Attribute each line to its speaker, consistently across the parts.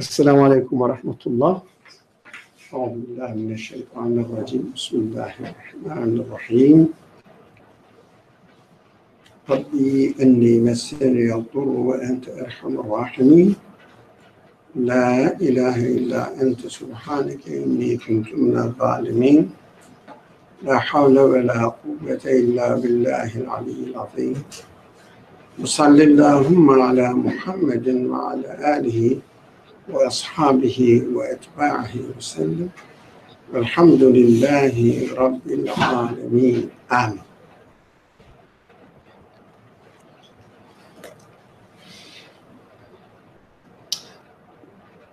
Speaker 1: السلام عليكم ورحمة الله. أعوذ بالله من الشيطان الرجيم. بسم الله الرحمن الرحيم. ربي إني مسني الضر وأنت أرحم الراحمين. لا إله إلا أنت سبحانك إني كنت من الظالمين. لا حول ولا قوة إلا بالله العلي العظيم. وصل اللهم على محمد وعلى آله وأصحابه وأتباعه وسلم. والحمد لله رب العالمين. آمين.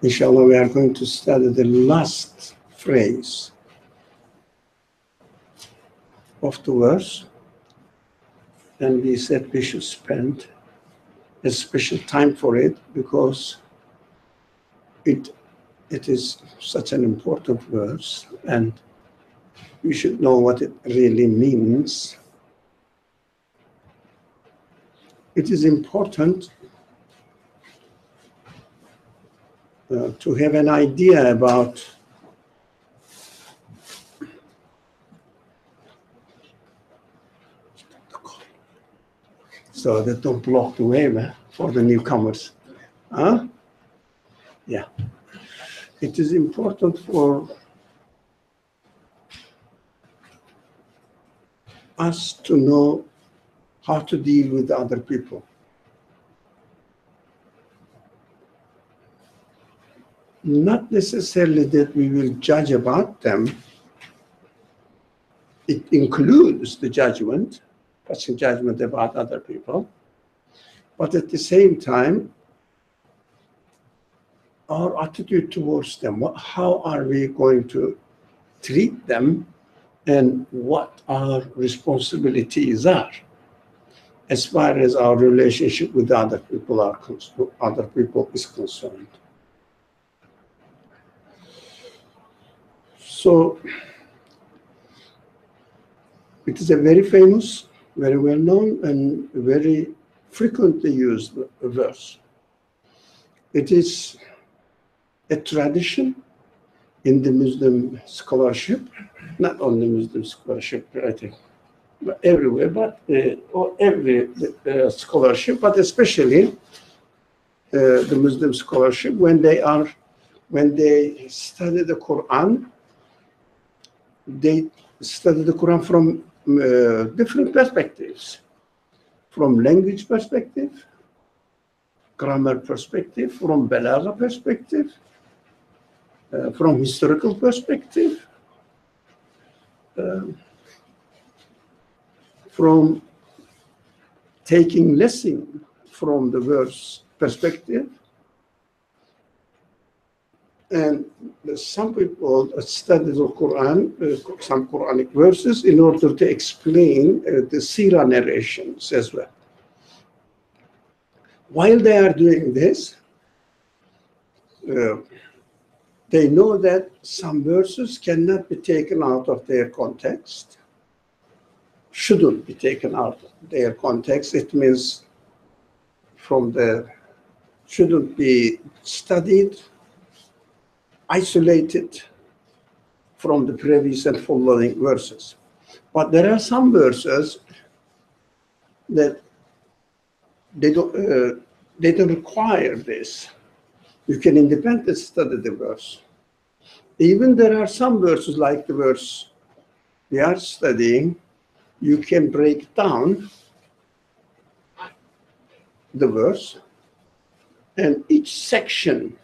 Speaker 1: Inshallah, we are going to study the last phrase of the verse, and we said we should spend a special time for it because it is such an important verse and we should know what it really means. It is important to have an idea about so that don't block the way for the newcomers. Huh? Yeah. It is important for us to know how to deal with other people. Not necessarily that we will judge about them. It includes the judgment, passing judgment about other people. But at the same time, our attitude towards them, how are we going to treat them, and what our responsibilities are as far as our relationship with other people is concerned. So it is a very famous, very well known, and very frequently used verse. It is a tradition in the Muslim scholarship, not only Muslim scholarship, I think, but everywhere, but or every scholarship, but especially the Muslim scholarship, when they study the Qur'an, they study the Quran from different perspectives, from language perspective, grammar perspective, from balagha perspective, from historical perspective, from taking lesson from the verse perspective. And some people study the Quran, some Quranic verses, in order to explain the seerah narrations as well. While they are doing this, they know that some verses cannot be taken out of their context, shouldn't be taken out of their context. It means shouldn't be studied, isolated from the previous and following verses. But there are some verses that they don't require this. You can independently study the verse. Even there are some verses, like the verse we are studying, you can break down the verse, and each section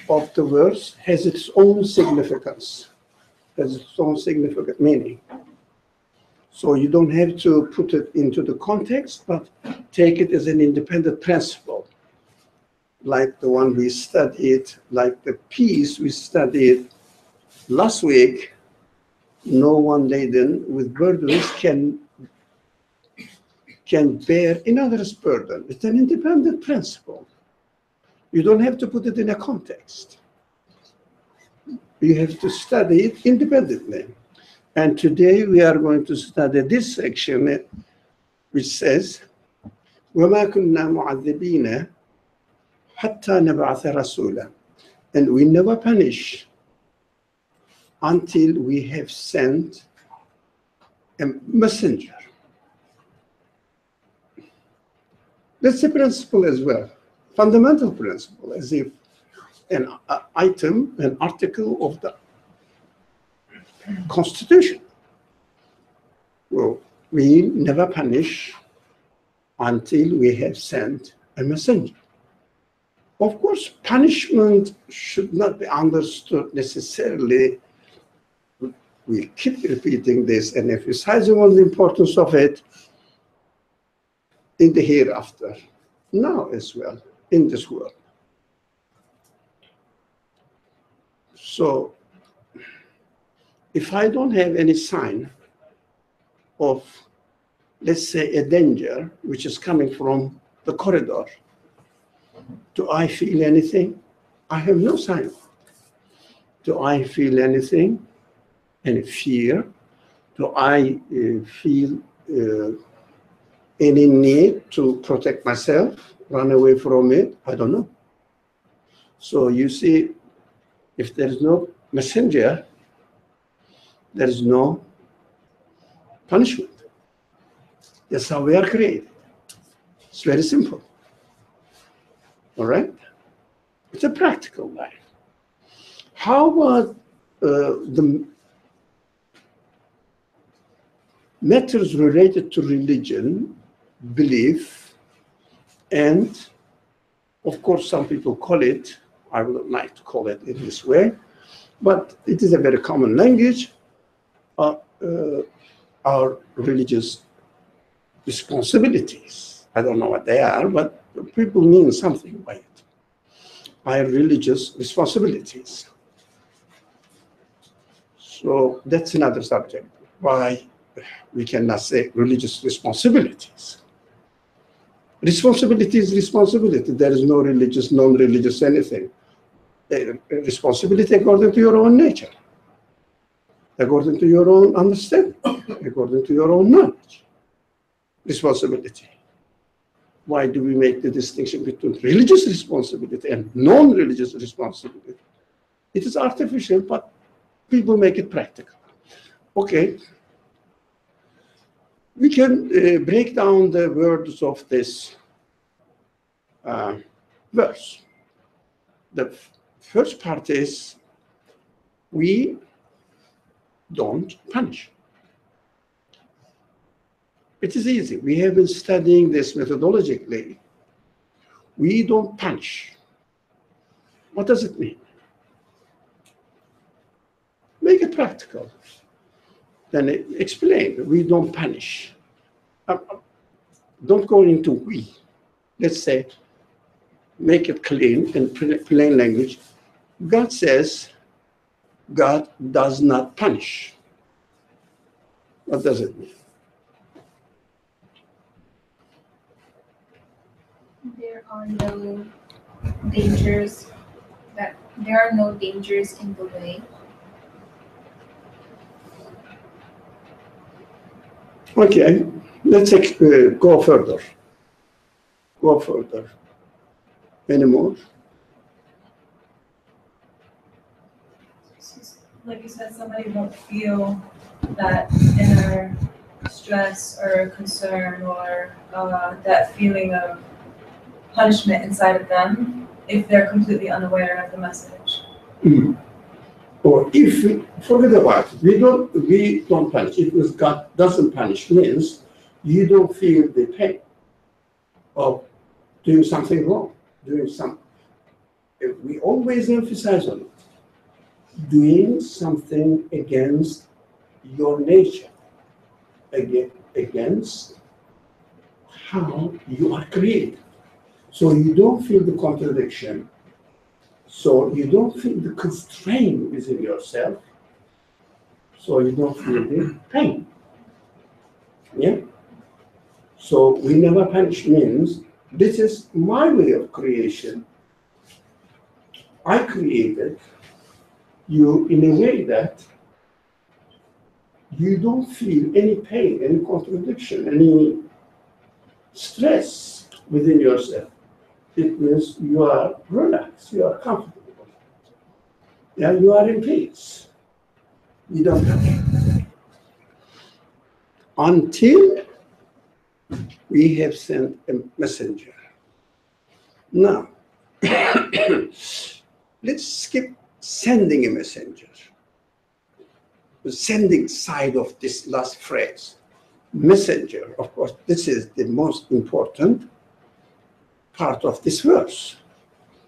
Speaker 1: of the verse has its own significance, has its own significant meaning. So you don't have to put it into the context, but take it as an independent principle. Like the one we studied, like the piece we studied last week, no one laden with burdens can bear another's burden. It's an independent principle. You don't have to put it in a context. You have to study it independently. And today we are going to study this section, which says, وَمَا كُنَّا مُعَذِّبِينَ حتى نبعث رسولا. And we never punish until we have sent a messenger. That's a principle as well, fundamental principle, as if an item, an article of the Constitution. Well, we never punish until we have sent a messenger. Of course, punishment should not be understood necessarily. We keep repeating this and emphasizing on the importance of it in the hereafter, now as well, in this world. So, if I don't have any sign of, let's say, a danger which is coming from the corridor, do I feel anything? I have no sign. Do I feel anything? Any fear? Do I feel any need to protect myself, run away from it? I don't know. So you see, if there is no messenger, there is no punishment. That's how we are created. It's very simple. All right? It's a practical life. How about the matters related to religion, belief, and of course some people call it, I would like to call it in this way, but it is a very common language, our religious responsibilities. I don't know what they are, but people mean something by it. Our religious responsibilities. So that's another subject, why we cannot say religious responsibilities. Responsibility is responsibility. There is no religious, non-religious anything. Responsibility according to your own nature, according to your own understanding, according to your own knowledge. Responsibility. Why do we make the distinction between religious responsibility and non-religious responsibility? It is artificial, but people make it practical. Okay. We can break down the words of this verse. The first part is, we don't punish. It is easy. We have been studying this methodologically. We don't punish. What does it mean? Make it practical. Then explain. We don't punish. Don't go into we. Let's say, make it clean in plain language. God says, God does not punish. What does it mean?
Speaker 2: There are no dangers in the way.
Speaker 1: Okay, let's go further. Go further. Any more?
Speaker 3: Like you said, somebody won't feel that inner stress or concern or that feeling of punishment inside of them if they're completely unaware of the message.
Speaker 1: Mm. Or if we forget about it, we don't punish. If God doesn't punish, means you don't feel the pain of doing something wrong, we always emphasize on it, doing something against your nature, against how you are created. So you don't feel the contradiction. So you don't feel the constraint within yourself. So you don't feel the pain. Yeah? So we never punish means this is my way of creation. I created you in a way that you don't feel any pain, any contradiction, any stress within yourself. it means you are relaxed, you are comfortable. Yeah, you are in peace. You don't have until we have sent a messenger. Now, let's skip sending a messenger. The sending side of this last phrase. Messenger, of course, this is the most important part of this verse.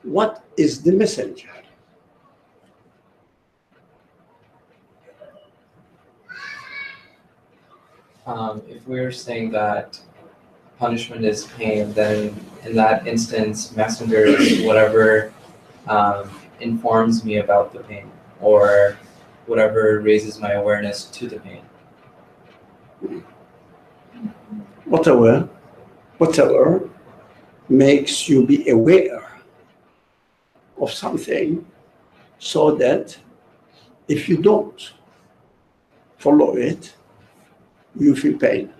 Speaker 1: What is the messenger?
Speaker 4: If we're saying that punishment is pain, then in that instance, messenger is whatever informs me about the pain, or whatever raises my awareness to the pain.
Speaker 1: Whatever makes you be aware of something, so that if you don't follow it, you feel pain.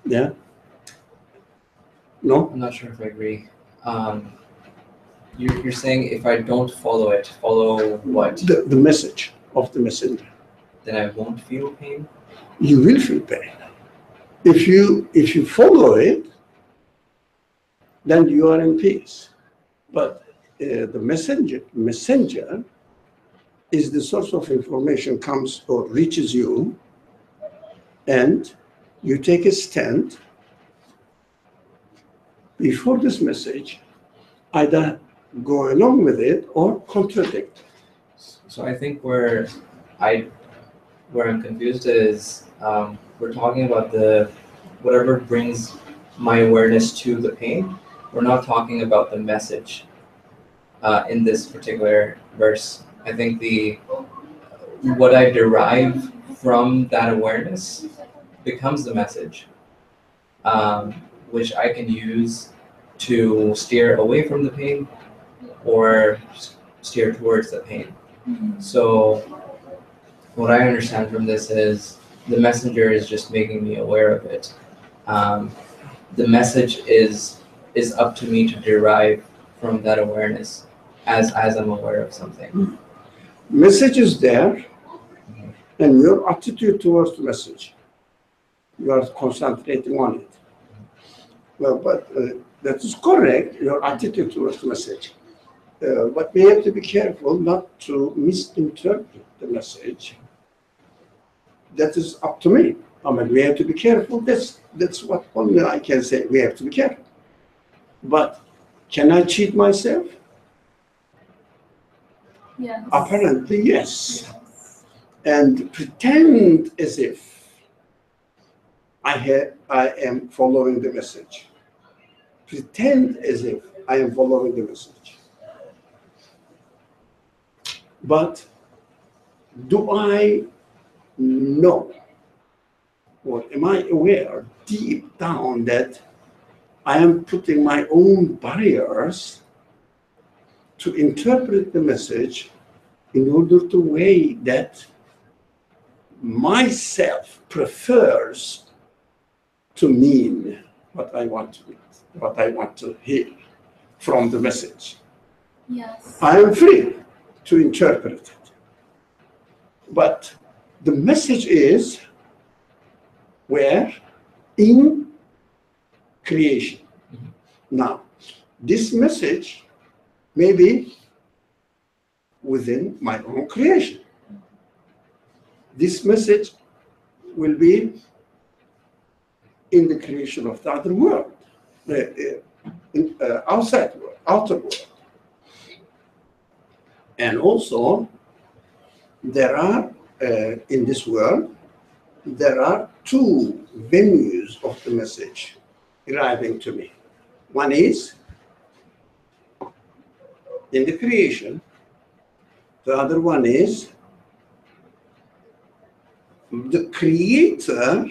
Speaker 1: Yeah? No?
Speaker 4: I'm not sure if I agree. You're saying if I don't follow it, follow what?
Speaker 1: The message of the messenger.
Speaker 4: Then I won't feel pain?
Speaker 1: You will feel pain. If you follow it, then you are in peace. But the messenger is the source of information, comes or reaches you, and you take a stand before this message, either go along with it or contradict.
Speaker 4: So I think where I'm confused is we're talking about whatever brings my awareness to the pain. We're not talking about the message in this particular verse. I think what I derive from that awareness becomes the message, which I can use to steer away from the pain or steer towards the pain. So what I understand from this is the messenger is just making me aware of it. The message is up to me to derive from that awareness as I'm aware of something.
Speaker 1: Message is there, and your attitude towards the message, you are concentrating on it. Well, but that is correct, your attitude towards the message. But we have to be careful not to misinterpret the message. That is up to me. I mean, we have to be careful. That's what only I can say. We have to be careful. But can I cheat myself?
Speaker 2: Yes.
Speaker 1: Apparently, yes. And pretend as if I am following the message. Pretend as if I am following the message. But do I know, or am I aware deep down that I am putting my own barriers to interpret the message in order to weigh that myself prefers to mean what I want to mean, what I want to hear from the message?
Speaker 2: Yes.
Speaker 1: I am free to interpret it. But the message is where? In creation. Now, this message may be within my own creation. This message will be in the creation of the other world, outside world, outer world. And also, there are, in this world, there are two venues of the message arriving to me. One is in the creation. The other one is the creator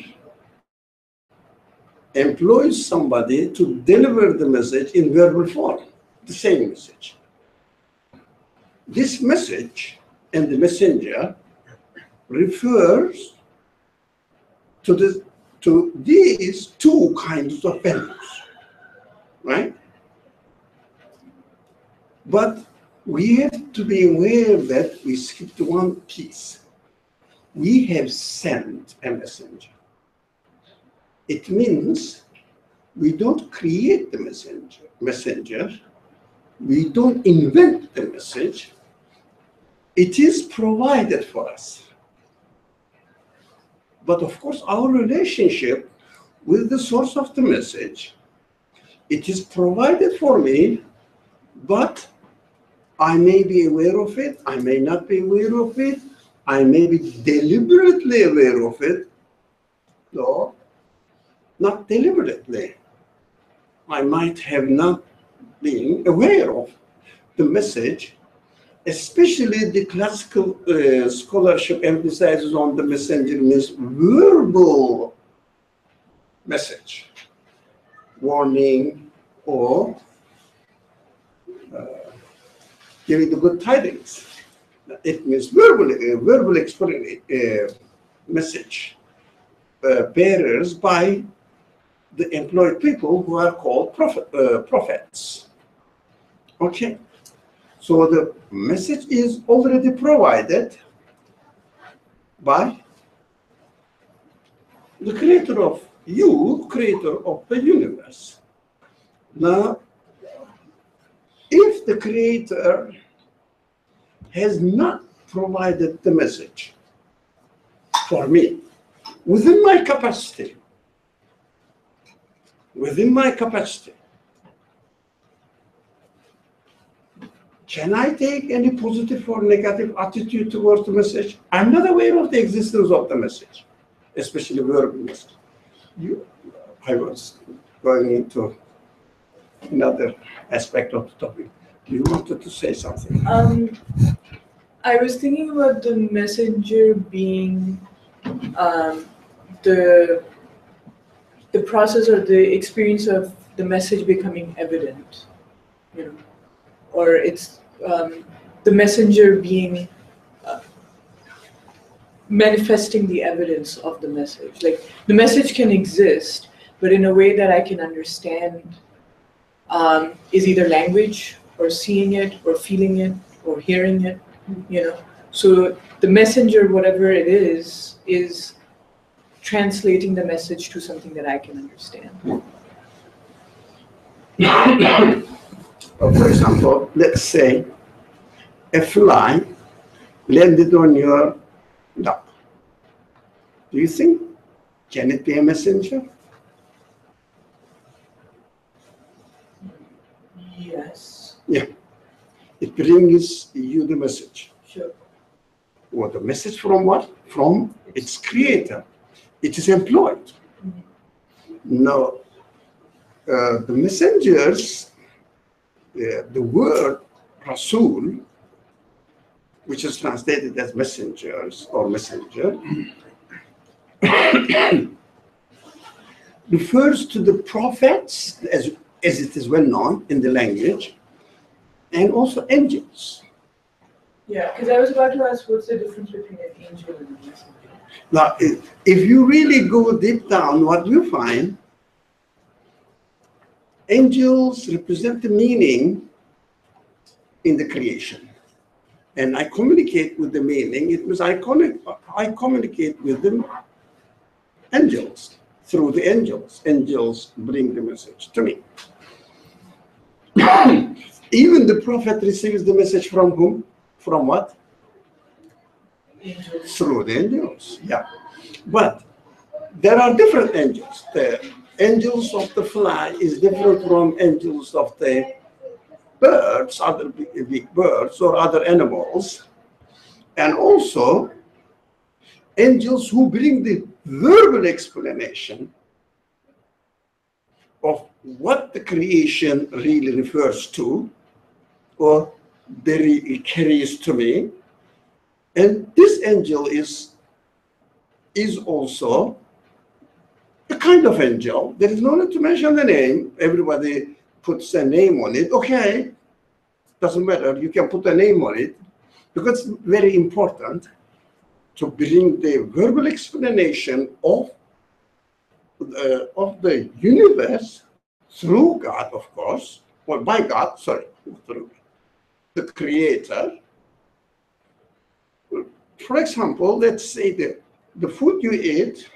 Speaker 1: employs somebody to deliver the message in verbal form, the same message. This message and the messenger refers to these two kinds of venues, right? But we have to be aware that we skipped one piece. We have sent a messenger. It means we don't create the messenger. We don't invent the message. It is provided for us. But of course, our relationship with the source of the message, it is provided for me, but I may be aware of it, I may not be aware of it, I may be deliberately aware of it, or not deliberately. I might have not been aware of the message, especially the classical scholarship emphasizes on the messenger means verbal message, warning, or giving the good tidings. It means verbal message bearers by the employed people who are called prophets. Okay, so the message is already provided by the creator of you, creator of the universe. Now, if the creator has not provided the message for me within my capacity, can I take any positive or negative attitude towards the message? I'm not aware of the existence of the message, especially verbal message. I was going into another aspect of the topic. You wanted to say something?
Speaker 5: I was thinking about the messenger being the process or the experience of the message becoming evident, you know, or it's the messenger being manifesting the evidence of the message. Like the message can exist, but in a way that I can understand is either language or seeing it or feeling it or hearing it, you know. So the messenger, whatever it is translating the message to something that I can understand.
Speaker 1: For example, let's say a fly landed on your lap. Do you think, can it be a messenger?
Speaker 5: Yes.
Speaker 1: Yeah. It brings you the message.
Speaker 5: Sure.
Speaker 1: Well, the message from what? From its creator. It is employed. Now, the messengers, the word Rasul, which is translated as messengers or messenger, refers to the prophets, as it is well known in the language, and also angels.
Speaker 5: Yeah, because I was about to ask, what's the difference between an angel and a messenger?
Speaker 1: Now, if you really go deep down, what you find, angels represent the meaning in the creation. And I communicate with the meaning. It means I communicate with the angels, through the angels. Angels bring the message to me. Even the prophet receives the message from whom? From what?
Speaker 5: Angels.
Speaker 1: Through the angels, yeah. But there are different angels. The angels of the fly is different from angels of the birds, other big birds or other animals. And also, angels who bring the verbal explanation of what the creation really refers to, or carries to me. And this angel is also a kind of angel. There is no need to mention the name. Everybody puts a name on it. Okay, doesn't matter. You can put a name on it because it's very important to bring the verbal explanation of the universe through God, of course, or by God, sorry, through. the Creator. For example, let's say the food you eat,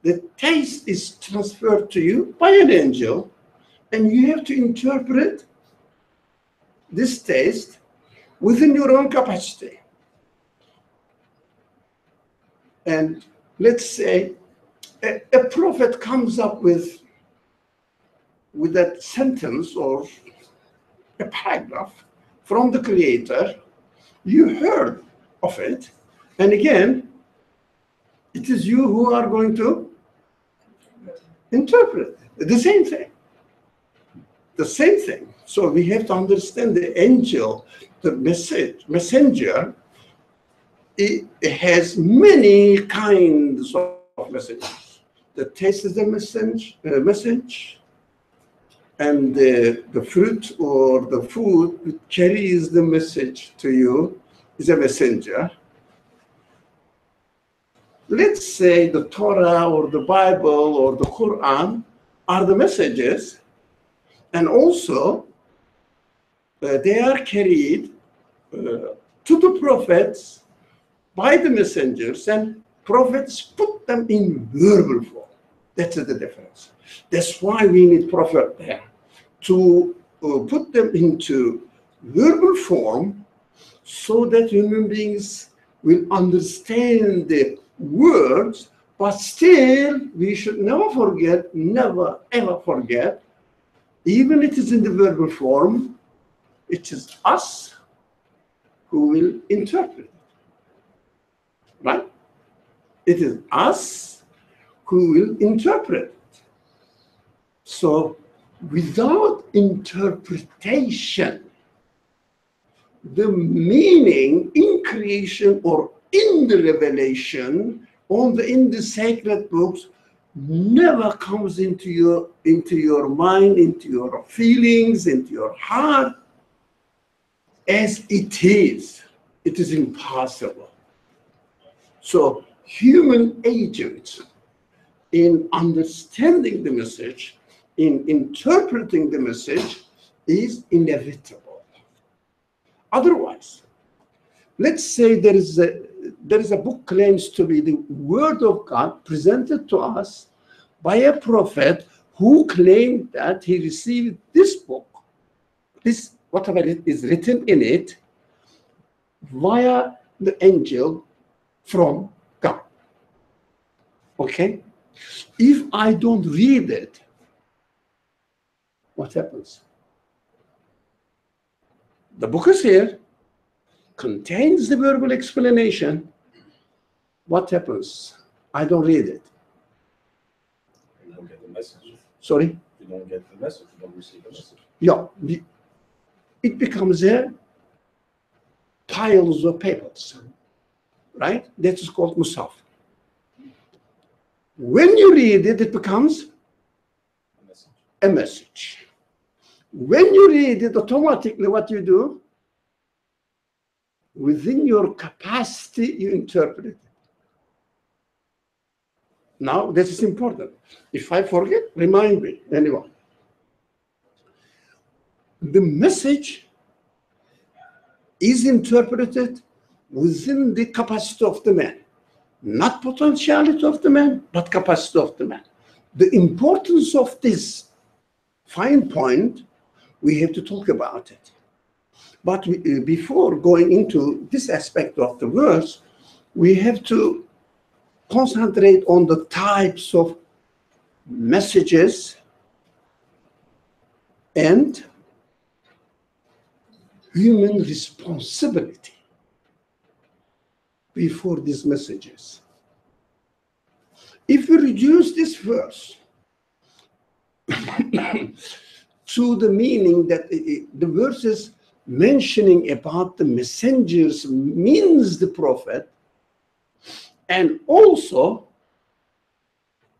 Speaker 1: the taste is transferred to you by an angel, and you have to interpret this taste within your own capacity. And let's say a prophet comes up with that sentence or a paragraph from the Creator. You heard of it, and again, it is you who are going to interpret the same thing. The same thing. So we have to understand the angel, the messenger. It has many kinds of messages. The taste is the message, and the fruit or the food that carries the message to you is a messenger. Let's say the Torah or the Bible or the Qur'an are the messages, and also they are carried to the prophets by the messengers, and prophets put them in verbal form. That's the difference. That's why we need prophet there, to put them into verbal form so that human beings will understand the words, but still we should never forget, never ever forget, even it is in the verbal form, it is us who will interpret it. Right? It is us who will interpret it. So without interpretation, the meaning in creation or in the revelation, in the sacred books, never comes into your mind, into your feelings, into your heart as it is. It is impossible. So human agents in understanding the message, in interpreting the message, is inevitable. Otherwise, let's say there is a book claims to be the word of God presented to us by a prophet who claimed that he received this book, this whatever it is written in it, via the angel from God. Okay? If I don't read it, what happens? The book is here, contains the verbal explanation. What happens? I don't read it.
Speaker 6: You don't get the message.
Speaker 1: Sorry?
Speaker 6: You don't get the message. You don't receive the message.
Speaker 1: Yeah. It becomes a piles of papers, right? That is called musaf. When you read it, it becomes a message. When you read it, automatically what you do, within your capacity, you interpret it. Now, this is important. If I forget, remind me, anyone. The message is interpreted within the capacity of the man. Not potentiality of the man, but capacity of the man. The importance of this fine point, we have to talk about it. But before going into this aspect of the verse, we have to concentrate on the types of messages and human responsibility before these messages. If we reduce this verse to the meaning that the verse is mentioning about the messengers means the prophet, and also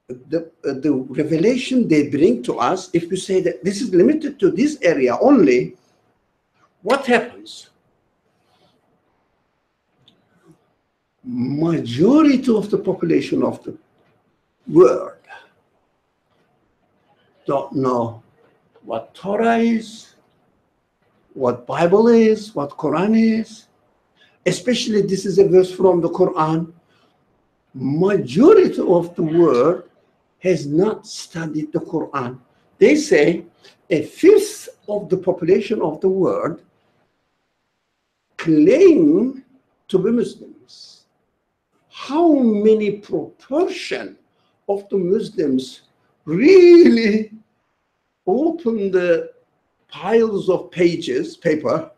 Speaker 1: the revelation they bring to us, if you say that this is limited to this area only, what happens? Majority of the population of the world don't know what Torah is, what Bible is, what Quran is. Especially this is a verse from the Quran. Majority of the world has not studied the Quran. They say a fifth of the population of the world claim to be Muslims. How many proportion of the Muslims really open the piles of paper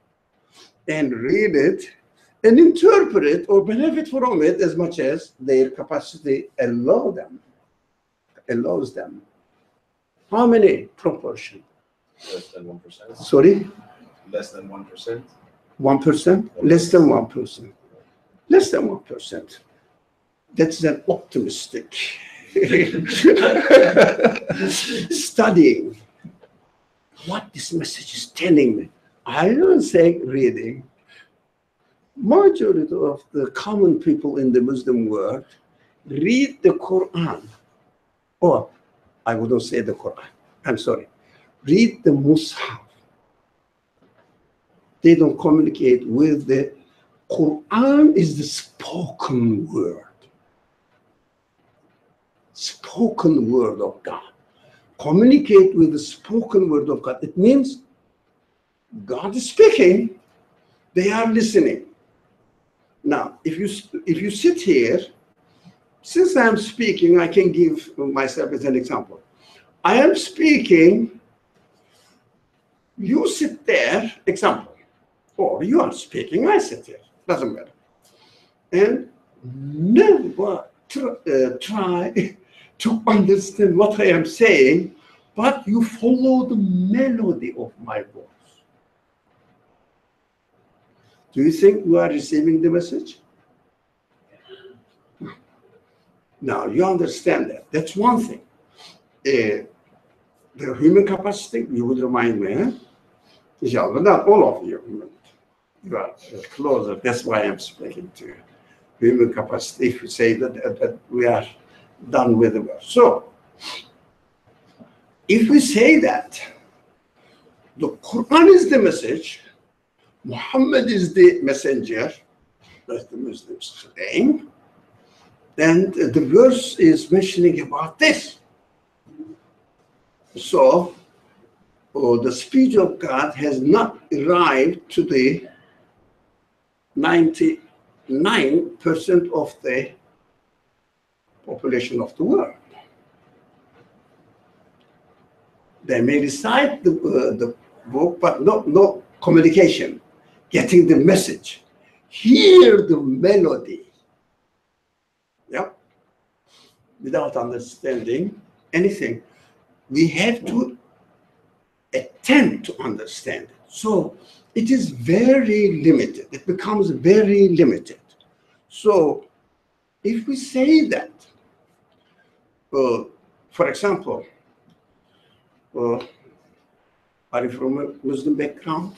Speaker 1: and read it and interpret or benefit from it as much as their capacity allows them? How many proportion?
Speaker 6: Less than 1%.
Speaker 1: Sorry?
Speaker 6: Less than 1%.
Speaker 1: 1%? Less than 1%. Less than 1%. That's an optimistic studying what this message is telling me. I don't say reading. Majority of the common people in the Muslim world read the Quran, or I wouldn't say the Quran, I'm sorry, read the Mus'haf. They don't communicate with the Quran. Is the spoken word. Spoken word of God. Communicate with the spoken word of God. It means God is speaking, they are listening. Now, if you sit here, since I'm speaking, I can give myself as an example. I am speaking, you sit there, example, or you are speaking, I sit here, doesn't matter. And never try to understand what I am saying, but you follow the melody of my voice. Do you think you are receiving the message? Now, you understand that. That's one thing. The human capacity, you would remind me, huh? Inshallah, not all of you. You are closer. That's why I'm speaking to you. Human capacity, if you say that we are done with the verse. So, if we say that the Quran is the message, Muhammad is the messenger, as the Muslims claim, then the verse is mentioning about this. So, the speech of God has not arrived to the 99% of the population of the world. They may recite the book, but no communication, getting the message, hear the melody. Yeah, without understanding anything. We have to attempt to understand it. So it is very limited. It becomes very limited. So if we say that, for example, are you from a Muslim background?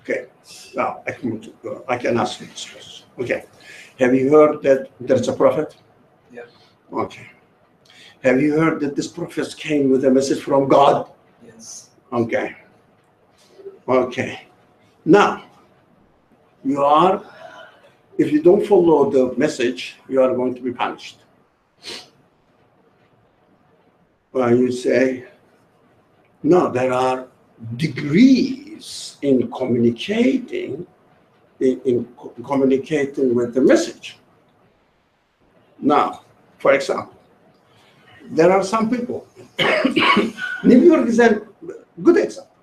Speaker 1: Okay, now I can ask you this question. Okay, have you heard that there's a prophet?
Speaker 4: Yeah.
Speaker 1: Okay. Have you heard that this prophet came with a message from God?
Speaker 4: Yes.
Speaker 1: Okay. Okay. Now, if you don't follow the message, you are going to be punished. Well, you say, no, there are degrees in communicating, in communicating with the message. Now, for example, there are some people. New York is a good example,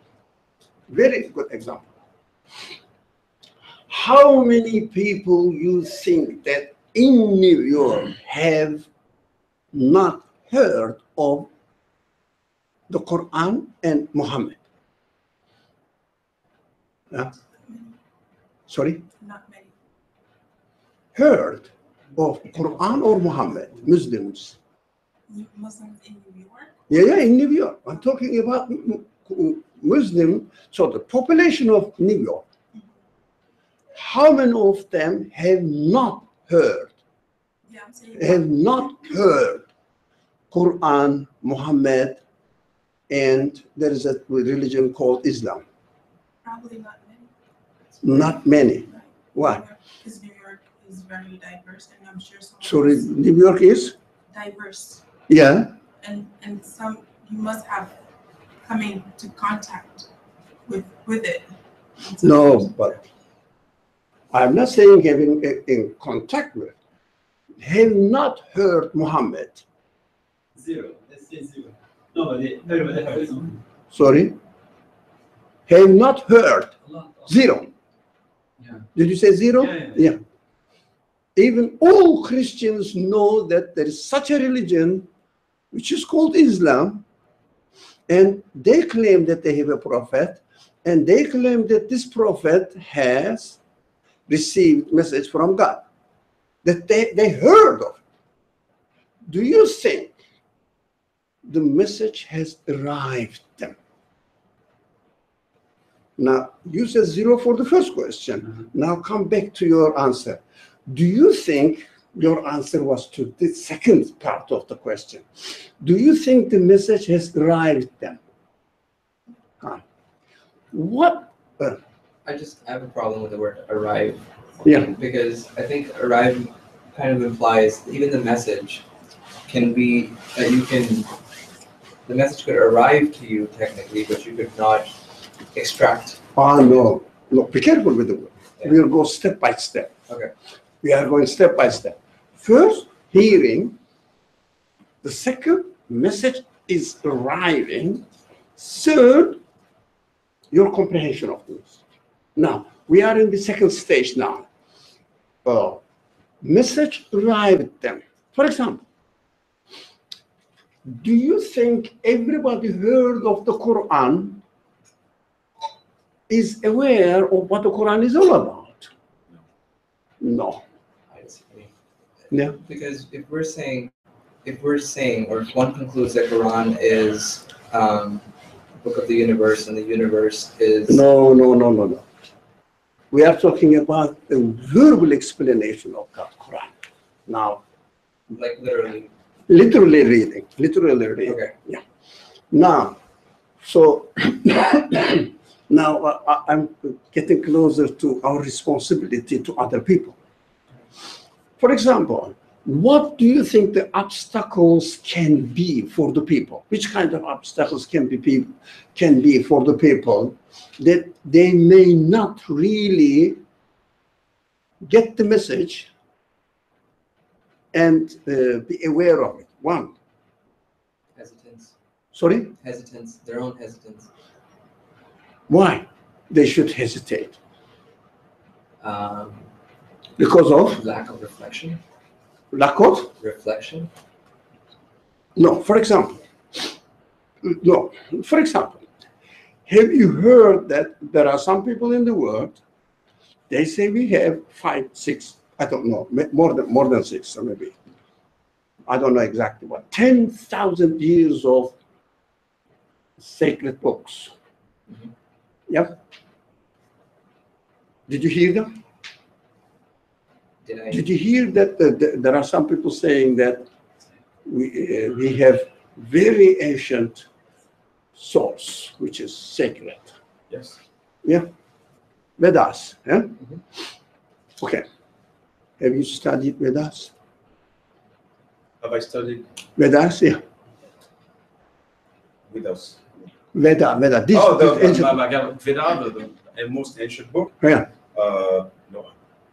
Speaker 1: very good example. How many people you think that in New York have not heard of the Quran and Muhammad? Sorry?
Speaker 3: Not many.
Speaker 1: Heard of Quran or Muhammad, Muslims?
Speaker 3: Muslims in New York?
Speaker 1: Yeah, in New York. I'm talking about Muslim, so the population of New York. How many of them have not heard?
Speaker 3: Yeah, I'm saying.
Speaker 1: Have not heard Quran, Muhammad, and there is a religion called Islam.
Speaker 7: Probably not many.
Speaker 1: Not many.
Speaker 7: Right.
Speaker 1: Why?
Speaker 7: Because New York is very diverse, and I'm sure some.
Speaker 1: Sorry, New York is?
Speaker 7: Diverse,
Speaker 1: Yeah.
Speaker 7: and some you must have come into contact with it.
Speaker 1: No, but I'm not saying having in contact with. Have not heard Muhammad.
Speaker 8: Zero. Let's say zero. Nobody heard him.
Speaker 1: Sorry? Have not heard. Zero.
Speaker 8: Yeah.
Speaker 1: Did you say zero?
Speaker 8: Yeah.
Speaker 1: Even all Christians know that there is such a religion which is called Islam, and they claim that they have a prophet, and they claim that this prophet has received message from God, that they heard of. Do you think the message has arrived them? Now, you said zero for the first question. Now come back to your answer. Do you think your answer was to the second part of the question? Do you think the message has arrived them? What?
Speaker 4: I have a problem with the word arrive.
Speaker 1: Yeah.
Speaker 4: Because I think arrive kind of implies even the message can be that you can. The message could arrive to you technically, but you could not extract.
Speaker 1: No. Look, be careful with the word.
Speaker 4: Yeah.
Speaker 1: We'll go step by step.
Speaker 4: Okay.
Speaker 1: We are going step by step. First, hearing. The second, message is arriving. Third, your comprehension of the message. Now, we are in the second stage now. Message arrived them. For example, do you think everybody heard of the Qur'an is aware of what the Qur'an is all about? No.
Speaker 4: I disagree.
Speaker 1: Yeah.
Speaker 4: Because if we're saying, or if one concludes that Quran is book of the universe, and the universe is
Speaker 1: No. We are talking about a verbal explanation of the Quran. Now,
Speaker 4: like literally.
Speaker 1: literally reading.
Speaker 4: Okay.
Speaker 1: Yeah. Now, so now I'm getting closer to our responsibility to other people. For example, what do you think the obstacles can be for the people? Which kind of obstacles can be for the people that they may not really get the message and be aware of it? One.
Speaker 4: Hesitance.
Speaker 1: Sorry?
Speaker 4: Hesitance. Their own hesitance.
Speaker 1: Why they should hesitate?
Speaker 4: Um,
Speaker 1: Because of
Speaker 4: lack of reflection.
Speaker 1: lack of?
Speaker 4: Reflection.
Speaker 1: No, for example. No, for example, have you heard that there are some people in the world, they say we have 5, 6, I don't know, more than 6, or maybe, I don't know exactly what, 10,000 years of sacred books.
Speaker 4: Mm-hmm.
Speaker 1: Yep. Did you hear them?
Speaker 4: Did
Speaker 1: Did you hear that there are some people saying that we have very ancient source, which is sacred?
Speaker 6: Yes.
Speaker 1: Yeah. Vedas. Yeah?
Speaker 4: Mhm.
Speaker 1: Okay. Have you studied Vedas?
Speaker 6: Have I studied
Speaker 1: Vedas, yeah.
Speaker 6: with us?
Speaker 1: Veda. This,
Speaker 6: Oh,
Speaker 1: this ancient.
Speaker 6: Veda, the most ancient book?
Speaker 1: Yeah.
Speaker 6: No.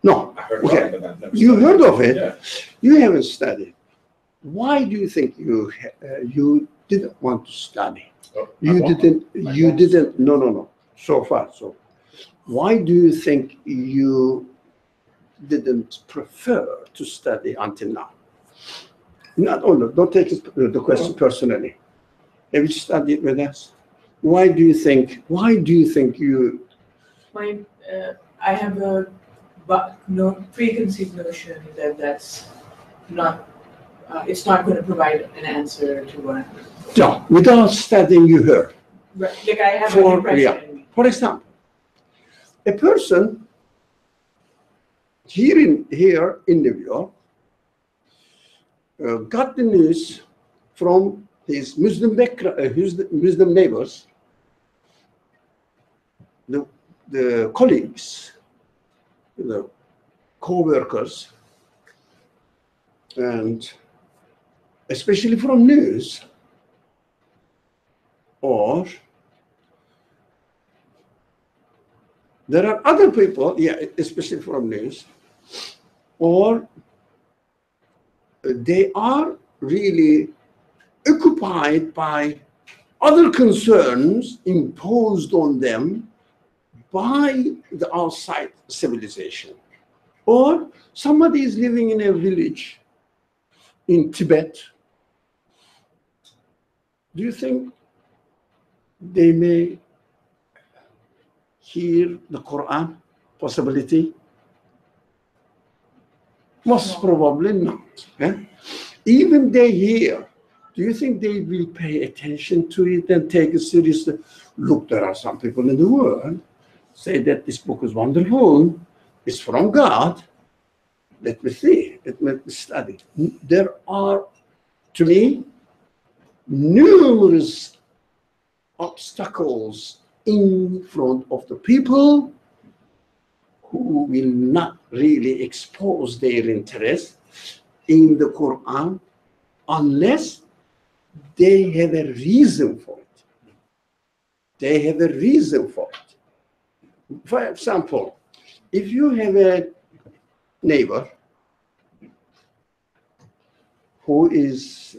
Speaker 1: No.
Speaker 6: I heard
Speaker 1: Okay.
Speaker 6: about it, but I've never
Speaker 1: You
Speaker 6: studied
Speaker 1: heard of it?
Speaker 6: Yeah.
Speaker 1: You haven't studied. Why do you think you didn't want to study?
Speaker 6: Oh,
Speaker 1: You
Speaker 6: I
Speaker 1: didn't.
Speaker 6: don't.
Speaker 1: No. So far, so. Why do you think you didn't prefer to study until now? Not only, don't take the question personally. Have you studied with us? Why do you think you?
Speaker 5: I have a preconceived notion that that's not. It's not going to provide an answer to what I'm.
Speaker 1: No, without studying, you heard.
Speaker 5: Right. Like I have an impression in me.
Speaker 1: For example, a person here in New York got the news from his Muslim Muslim neighbors. the colleagues, the co-workers, and especially from news, or there are other people, yeah, especially from news, or they are really occupied by other concerns imposed on them by the outside civilization. Or somebody is living in a village in Tibet. Do you think they may hear the Quran possibility? Most probably not. Eh? Even they hear, do you think they will pay attention to it and take it seriously? Look, there are some people in the world say that this book is wonderful, it's from God. Let me see, let me study. There are, to me, numerous obstacles in front of the people who will not really expose their interest in the Quran unless they have a reason for it. They have a reason for it. For example, if you have a neighbor who is,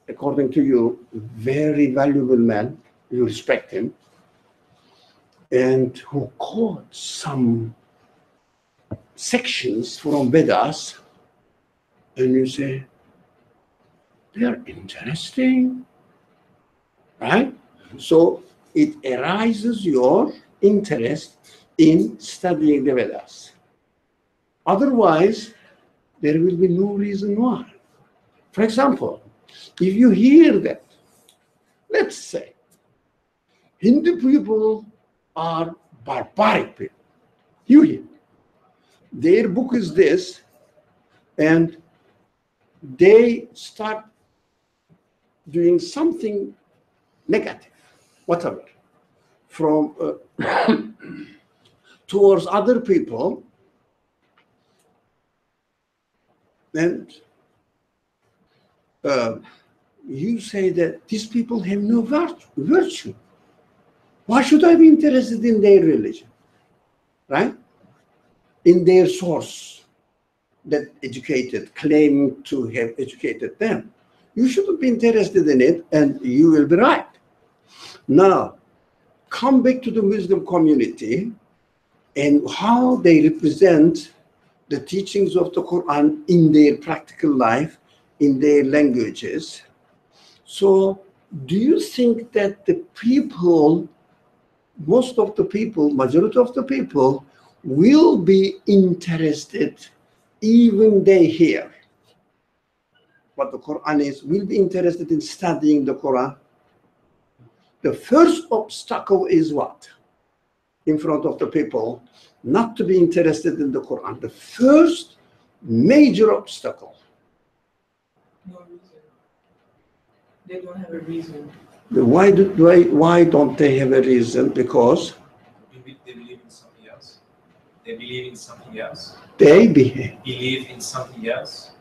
Speaker 1: according to you, very valuable man, you respect him, and who quotes some sections from Vedas, and you say, they're interesting, right? So it arises your interest in studying the Vedas. Otherwise, there will be no reason why. For example, if you hear that, let's say, Hindu people are barbaric people, you hear, their book is this, and they start doing something negative, whatever, from towards other people, and you say that these people have no virtue. Why should I be interested in their religion, right? In their source that educated, claim to have educated them. You shouldn't be interested in it, and you will be right. Now, come back to the Muslim community and how they represent the teachings of the Quran in their practical life, in their languages. So, do you think that the people, most of the people, majority of the people, will be interested, even they hear what the Quran is, will be interested in studying the Quran? The first obstacle is what? In front of the people, not to be interested in the Quran. The first major obstacle.
Speaker 5: No reason. They don't have a reason.
Speaker 1: Why don't they have a reason? Because
Speaker 8: They believe in something else. They believe in something else.
Speaker 1: they behave.
Speaker 8: Believe in something else.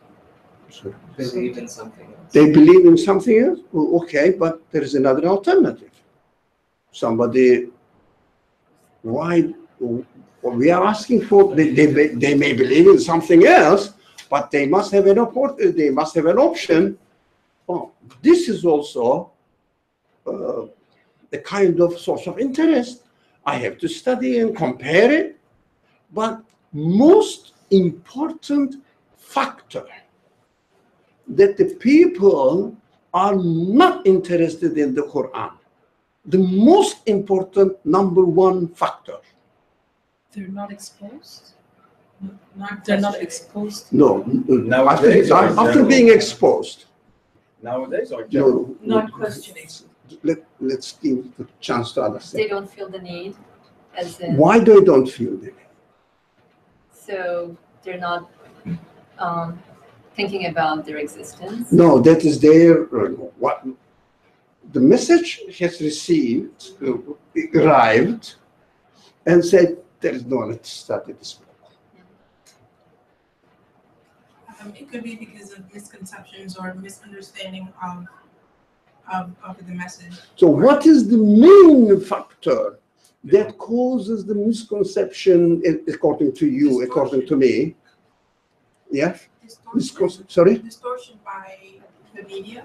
Speaker 4: Believe in something else.
Speaker 1: They believe in something else? Well, okay, but there is another alternative. Somebody, why? We are asking for, they may believe in something else, but they must have an option. Oh, this is also a kind of source of interest. I have to study and compare it. But most important factor that the people are not interested in the Quran, the most important number one factor.
Speaker 3: They're not exposed?
Speaker 7: They're
Speaker 3: not exposed.
Speaker 1: No,
Speaker 6: Nowadays,
Speaker 1: after being exposed.
Speaker 6: Nowadays or
Speaker 1: No,
Speaker 5: Not questioning.
Speaker 1: let's give the chance to understand.
Speaker 2: They don't feel the need, as in,
Speaker 1: Why they don't feel it?
Speaker 2: so they're not thinking about their existence.
Speaker 1: No, that is their, what the message has received, arrived, and said, there is no need to study this book.
Speaker 7: It could be because of misconceptions or misunderstanding of the message.
Speaker 1: So what is the main factor that causes the misconception, according to you, according to me? Yeah? Sorry?
Speaker 7: Distortion by the media.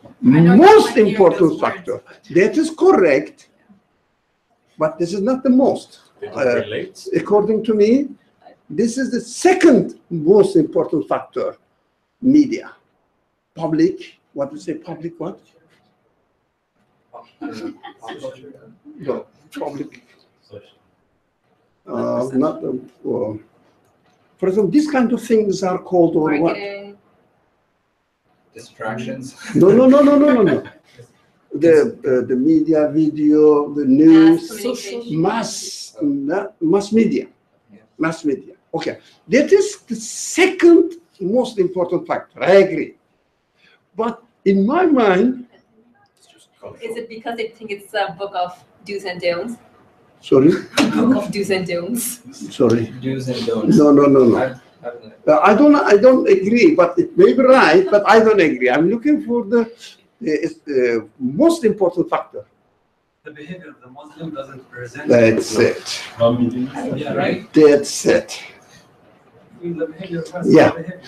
Speaker 7: I know
Speaker 1: Most
Speaker 7: you might hear those
Speaker 1: important
Speaker 7: words,
Speaker 1: factor.
Speaker 7: but-
Speaker 1: That is correct, but this is not the most.
Speaker 6: They don't relate.
Speaker 1: According to me, this is the second most important factor. Media. Public, what do you say, public what?
Speaker 4: I don't know, pop culture.
Speaker 1: No, public. Not, for example, these kind of things are called or what?
Speaker 2: Marketing.
Speaker 4: Distractions.
Speaker 1: No. The media, video, the news,
Speaker 2: communication.
Speaker 1: mass media.
Speaker 4: Yeah.
Speaker 1: Mass media. Okay, that is the second most important factor. I agree. But in my mind,
Speaker 2: Is it because they think it's a book of do's and don'ts?
Speaker 1: sorry,
Speaker 2: Book of do's and don'ts.
Speaker 1: sorry.
Speaker 4: Do's and don'ts.
Speaker 1: No.
Speaker 4: I don't know.
Speaker 1: I don't agree, but it may be right, but I don't agree. I'm looking for the most important factor.
Speaker 8: The behavior of the Muslim doesn't present.
Speaker 1: That's it.
Speaker 8: Yeah, right?
Speaker 1: That's it.
Speaker 8: The behavior of
Speaker 1: Yeah.
Speaker 8: behavior.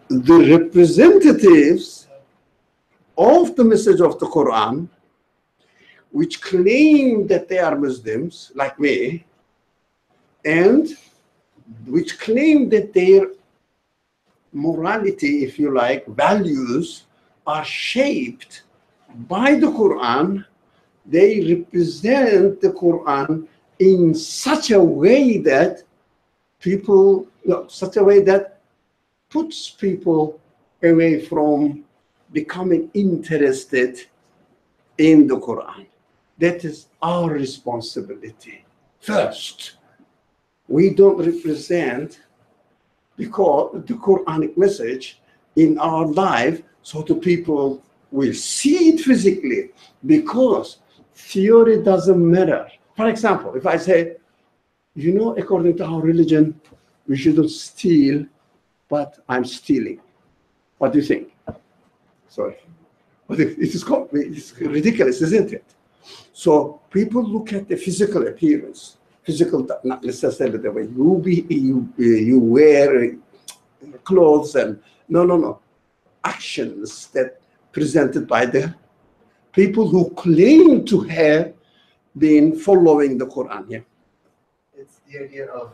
Speaker 1: The representatives of the message of the Quran, which claim that they are Muslims, like me, and which claim that their morality, if you like, values are shaped by the Quran, they represent the Quran in such a way that puts people away from becoming interested in the Quran. That is our responsibility. First, we don't represent the Quranic message in our life so the people will see it physically, because theory doesn't matter. For example, if I say, according to our religion, we shouldn't steal, but I'm stealing. What do you think? Sorry. But it's ridiculous, isn't it? So people look at the physical appearance, not necessarily the way you wear clothes and no. Actions that presented by the people who claim to have been following the Quran. Yeah.
Speaker 9: It's the idea of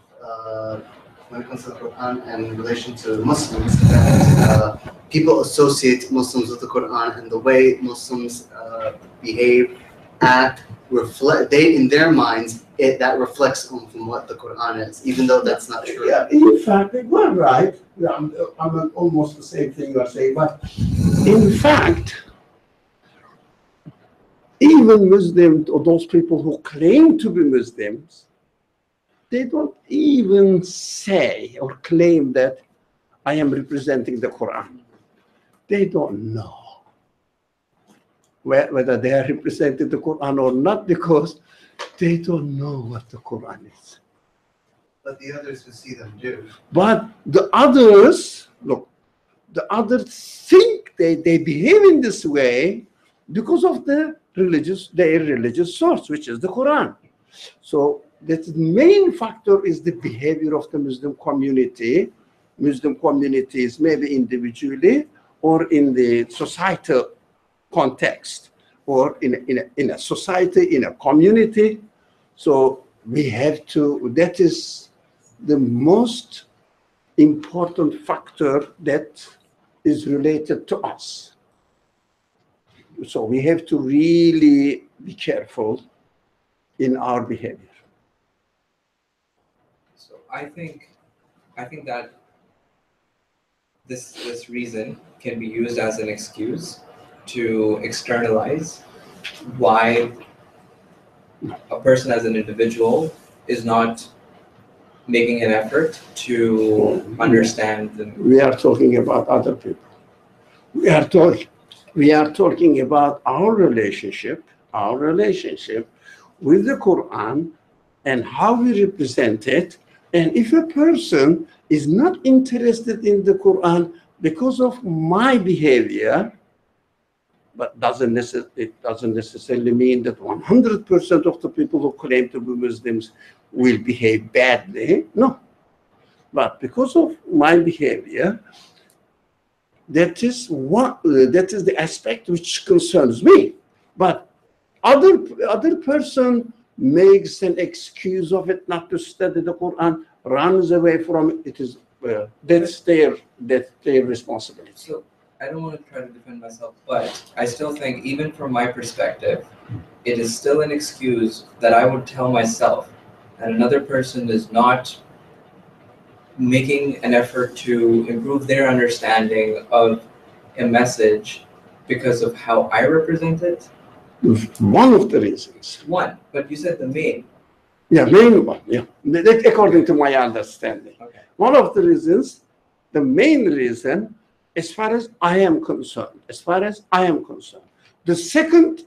Speaker 9: when it comes to the Quran and in relation to Muslims, that people associate Muslims with the Quran, and the way Muslims behave, act, reflect. In their minds, that reflects from what the Quran is, even though that's not true.
Speaker 1: Yeah, in fact, you are right. I'm almost the same thing you are saying, but in fact, even Muslims or those people who claim to be Muslims, they don't even say or claim that I am representing the Quran. They don't know whether they are representing the Quran or not, because they don't know what the Quran is.
Speaker 9: But the others who see them do.
Speaker 1: But the others think they behave in this way because of their religious source, which is the Quran. So the main factor is the behavior of the Muslim community. Muslim communities, maybe individually or in the societal context, or in a society, in a community. So we have to, that is the most important factor that is related to us. So we have to really be careful in our behavior.
Speaker 4: So I think that this reason can be used as an excuse to externalize why a person as an individual is not making an effort to understand the.
Speaker 1: We are talking about other people. We are talking about our relationship with the Quran and how we represent it. And if a person is not interested in the Quran because of my behavior, but it doesn't necessarily mean that 100% of the people who claim to be Muslims will behave badly. No. But because of my behavior, that is the aspect which concerns me. But other person makes an excuse of it not to study the Quran, runs away from it. It is that's their responsibility.
Speaker 4: So I don't want to try to defend myself, but I still think, even from my perspective, it is still an excuse that I would tell myself that another person is not making an effort to improve their understanding of a message because of how I represent it.
Speaker 1: One of the reasons.
Speaker 4: One, but you said the main.
Speaker 1: Yeah, main one. Yeah, according to my understanding.
Speaker 4: Okay.
Speaker 1: One of the reasons, the main reason, as far as I am concerned. The second.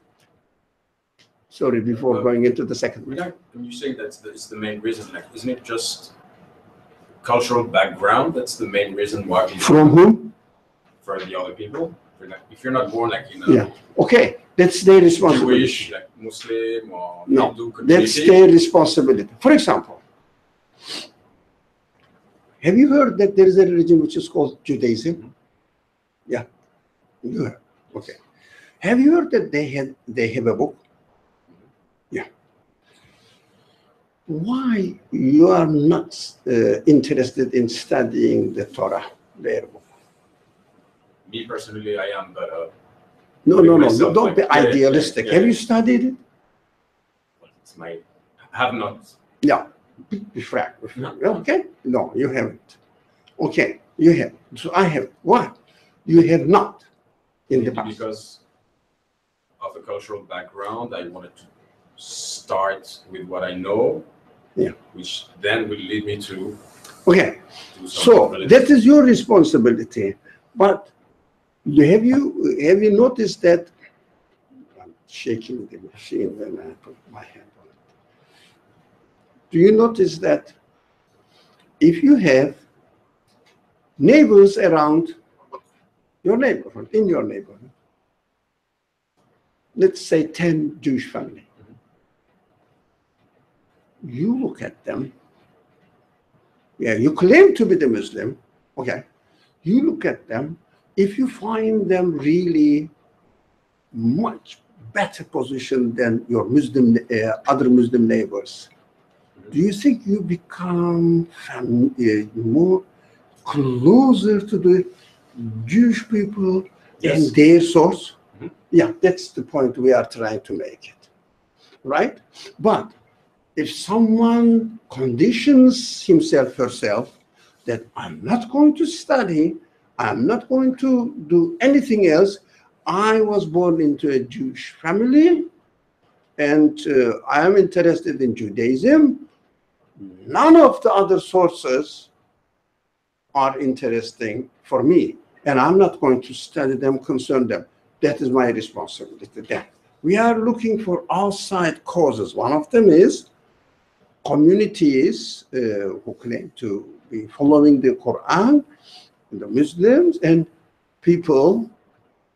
Speaker 1: Sorry, before going into the second.
Speaker 6: When you say it's the main reason, like, isn't it just cultural background? That's the main reason why people.
Speaker 1: From whom?
Speaker 6: For the other people. If you're not born like in a
Speaker 1: Yeah. Okay, that's their responsibility.
Speaker 6: Jewish, like Muslim or
Speaker 1: No,
Speaker 6: Hindu community.
Speaker 1: that's their responsibility. For example, have you heard that there is a religion which is called Judaism?
Speaker 6: Mm-hmm.
Speaker 1: Yeah, you heard. Okay. Have you heard that they have a book? Yeah. Why you are not interested in studying the Torah, their book?
Speaker 6: Me personally, I am, but
Speaker 1: No,
Speaker 6: myself,
Speaker 1: don't be
Speaker 6: like, yeah,
Speaker 1: idealistic.
Speaker 6: yeah.
Speaker 1: Have you studied it?
Speaker 6: I have not.
Speaker 1: Yeah, be frank. Okay? No, you haven't. Okay, you have. So I have. Why? You have not in the past.
Speaker 6: Because of a cultural background, I wanted to start with what I know,
Speaker 1: Yeah.
Speaker 6: which then will lead me to.
Speaker 1: Okay,
Speaker 6: do
Speaker 1: so
Speaker 6: something related.
Speaker 1: that is your responsibility. But have you noticed that? I'm shaking the machine when I put my hand on it. Do you notice that if you have neighbors around your neighborhood, in your neighborhood, let's say 10 Jewish families, you look at them, yeah, you claim to be the Muslim, okay, you look at them, if you find them really much better position than your other Muslim neighbors, do you think you become more closer to the Jewish people and their source?
Speaker 6: Mhm.
Speaker 1: Yeah, that's the point we are trying to make it, right? But if someone conditions himself, herself, that I'm not going to study, I'm not going to do anything else, I was born into a Jewish family, and I am interested in Judaism. None of the other sources are interesting for me, and I'm not going to study them, concern them. That is my responsibility then. We are looking for outside causes. One of them is communities who claim to be following the Quran, the Muslims, and people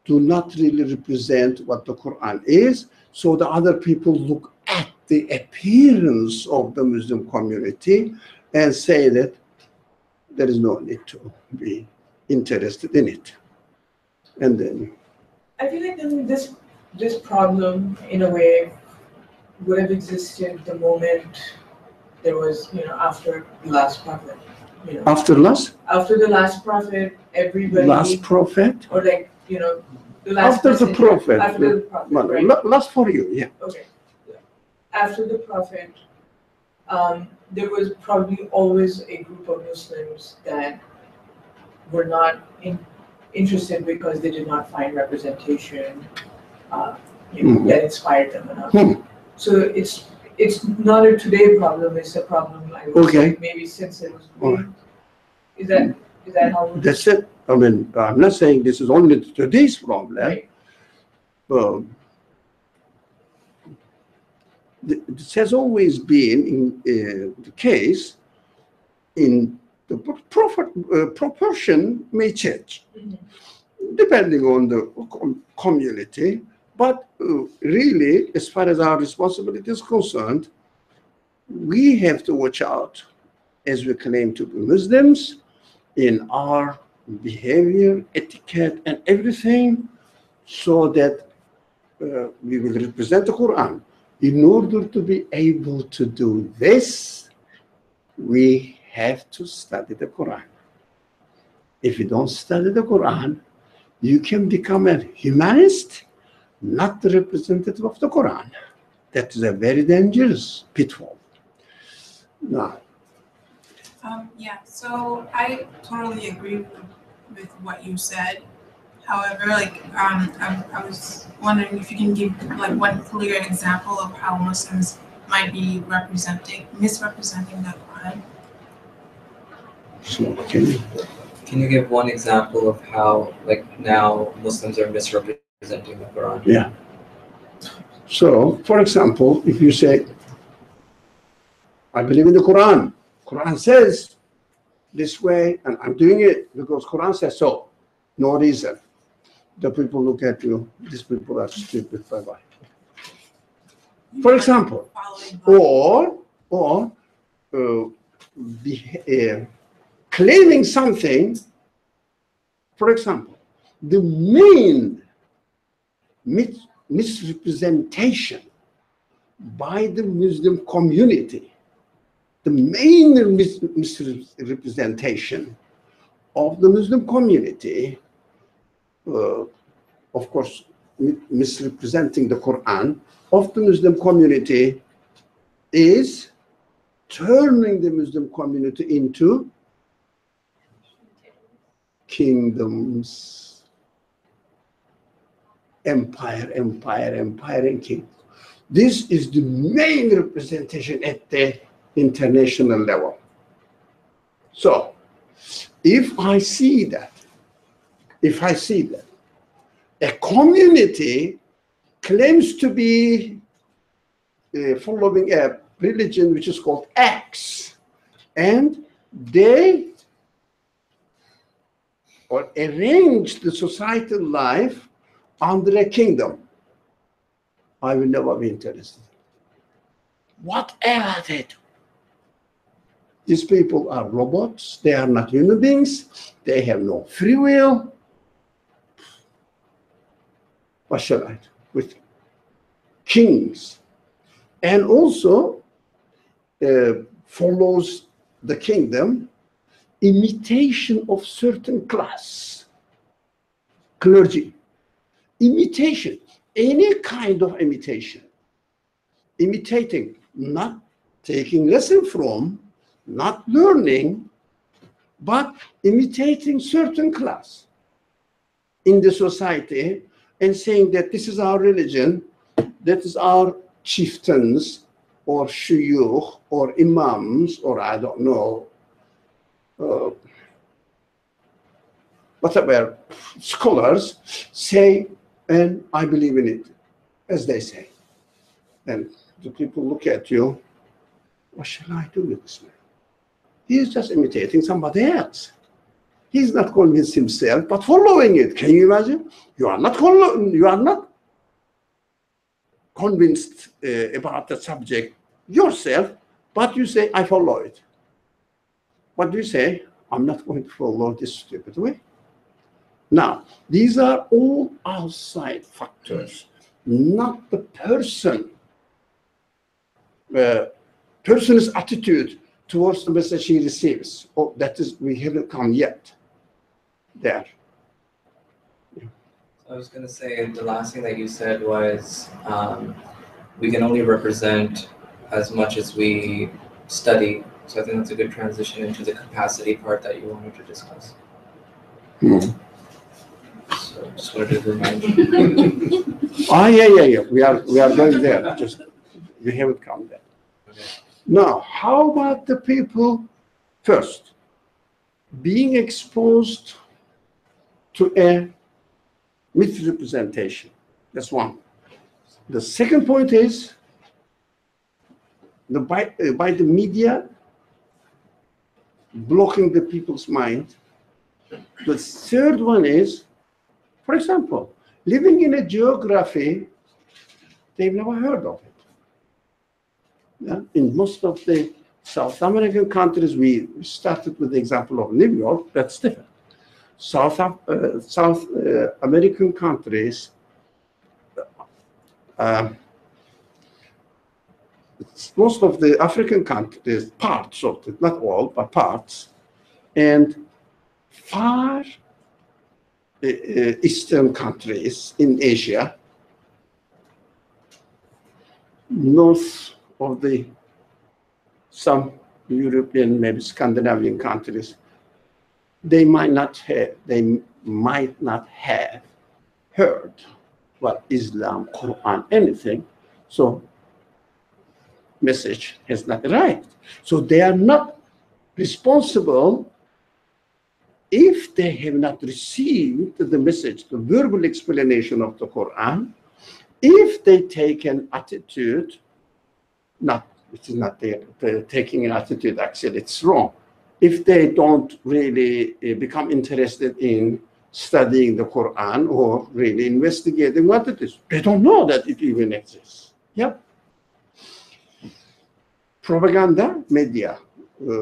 Speaker 1: do not really represent what the Quran is. So the other people look at the appearance of the Muslim community and say that there is no need to be interested in it. And then
Speaker 5: I feel like then this problem, in a way, would have existed the moment there was, after the last prophet.
Speaker 1: after last
Speaker 5: After the last prophet, everybody.
Speaker 1: last prophet,
Speaker 5: Or the last.
Speaker 1: after the
Speaker 5: messenger.
Speaker 1: prophet,
Speaker 5: After the prophet,
Speaker 1: no,
Speaker 5: right?
Speaker 1: last for you, yeah.
Speaker 5: Okay. After the prophet, there was probably always a group of Muslims that were not interested because they did not find representation that inspired them enough. So it's not a today problem, it's a problem I would say maybe since it was born. Is that how
Speaker 1: That's it. I mean, I'm not saying this is only today's problem.
Speaker 5: Right.
Speaker 1: This has always been the case. In the proportion may change depending on the community, but really, as far as our responsibility is concerned, we have to watch out, as we claim to be Muslims, in our behavior, etiquette, and everything, so that we will represent the Quran. In order to be able to do this, we have to study the Quran. If you don't study the Quran, you can become a humanist, not the representative of the Quran. That is a very dangerous pitfall. Now,
Speaker 7: Yeah, so I totally agree with what you said. However, like I was wondering if you can give like one clear example of how Muslims might be misrepresenting the Quran.
Speaker 1: so
Speaker 4: Can you give one example of how, like, now Muslims are misrepresenting the Quran?
Speaker 1: yeah. So, for example, if you say, I believe in the Quran. Quran says this way, and I'm doing it because Quran says so. No reason. The people look at you, these people are stupid, bye-bye. For example, or claiming something, for example, the main misrepresentation by the Muslim community, the main misrepresentation of the Muslim community, of course, misrepresenting the Quran of the Muslim community, is turning the Muslim community into kingdoms, empire, and king. This is the main representation at the international level. So, if I see that a community claims to be following a religion which is called X, and they arrange the societal life under a kingdom, I will never be interested. Whatever they do. These people are robots. They are not human beings. They have no free will. What shall I do with kings? And also follows the kingdom imitation of certain class, clergy, imitation, any kind of imitation, imitating, not taking lesson from, not learning, but imitating certain class in the society and saying that this is our religion, that is our chieftains or shuyukh or imams or I don't know, whatever scholars say, and I believe in it, as they say. And the people look at you, what shall I do with this man? He is just imitating somebody else. He's not convinced himself, but following it. Can you imagine? You are not convinced about the subject yourself, but you say, I follow it. What do you say? I'm not going to follow this stupid way. Now, these are all outside factors, not the person. Person's attitude towards the message he receives. Oh, that is, we haven't come yet there.
Speaker 4: I was going to say the last thing that you said was we can only represent as much as we study. So I think that's a good transition into the capacity part that you wanted to discuss. So just wanted to remind you.
Speaker 1: Yeah. We are going there. Just we haven't come there.
Speaker 4: Okay.
Speaker 1: Now, how about the people first being exposed to a misrepresentation? That's one. The second point is by the media blocking the people's mind. The third one is, for example, living in a geography they've never heard of it. Yeah? In most of the South American countries, we started with the example of New York, that's different. South American countries, most of the African countries, parts of it, not all, but parts, and far eastern countries in Asia, north of the some European, maybe Scandinavian countries, they might not have heard what Islam, Quran, anything. So message has not arrived. So they are not responsible if they have not received the message, the verbal explanation of the Quran. If they take an attitude, it is not they're taking an attitude, actually it's wrong. If they don't really become interested in studying the Quran or really investigating what it is, they don't know that it even exists. Yep. Propaganda, media,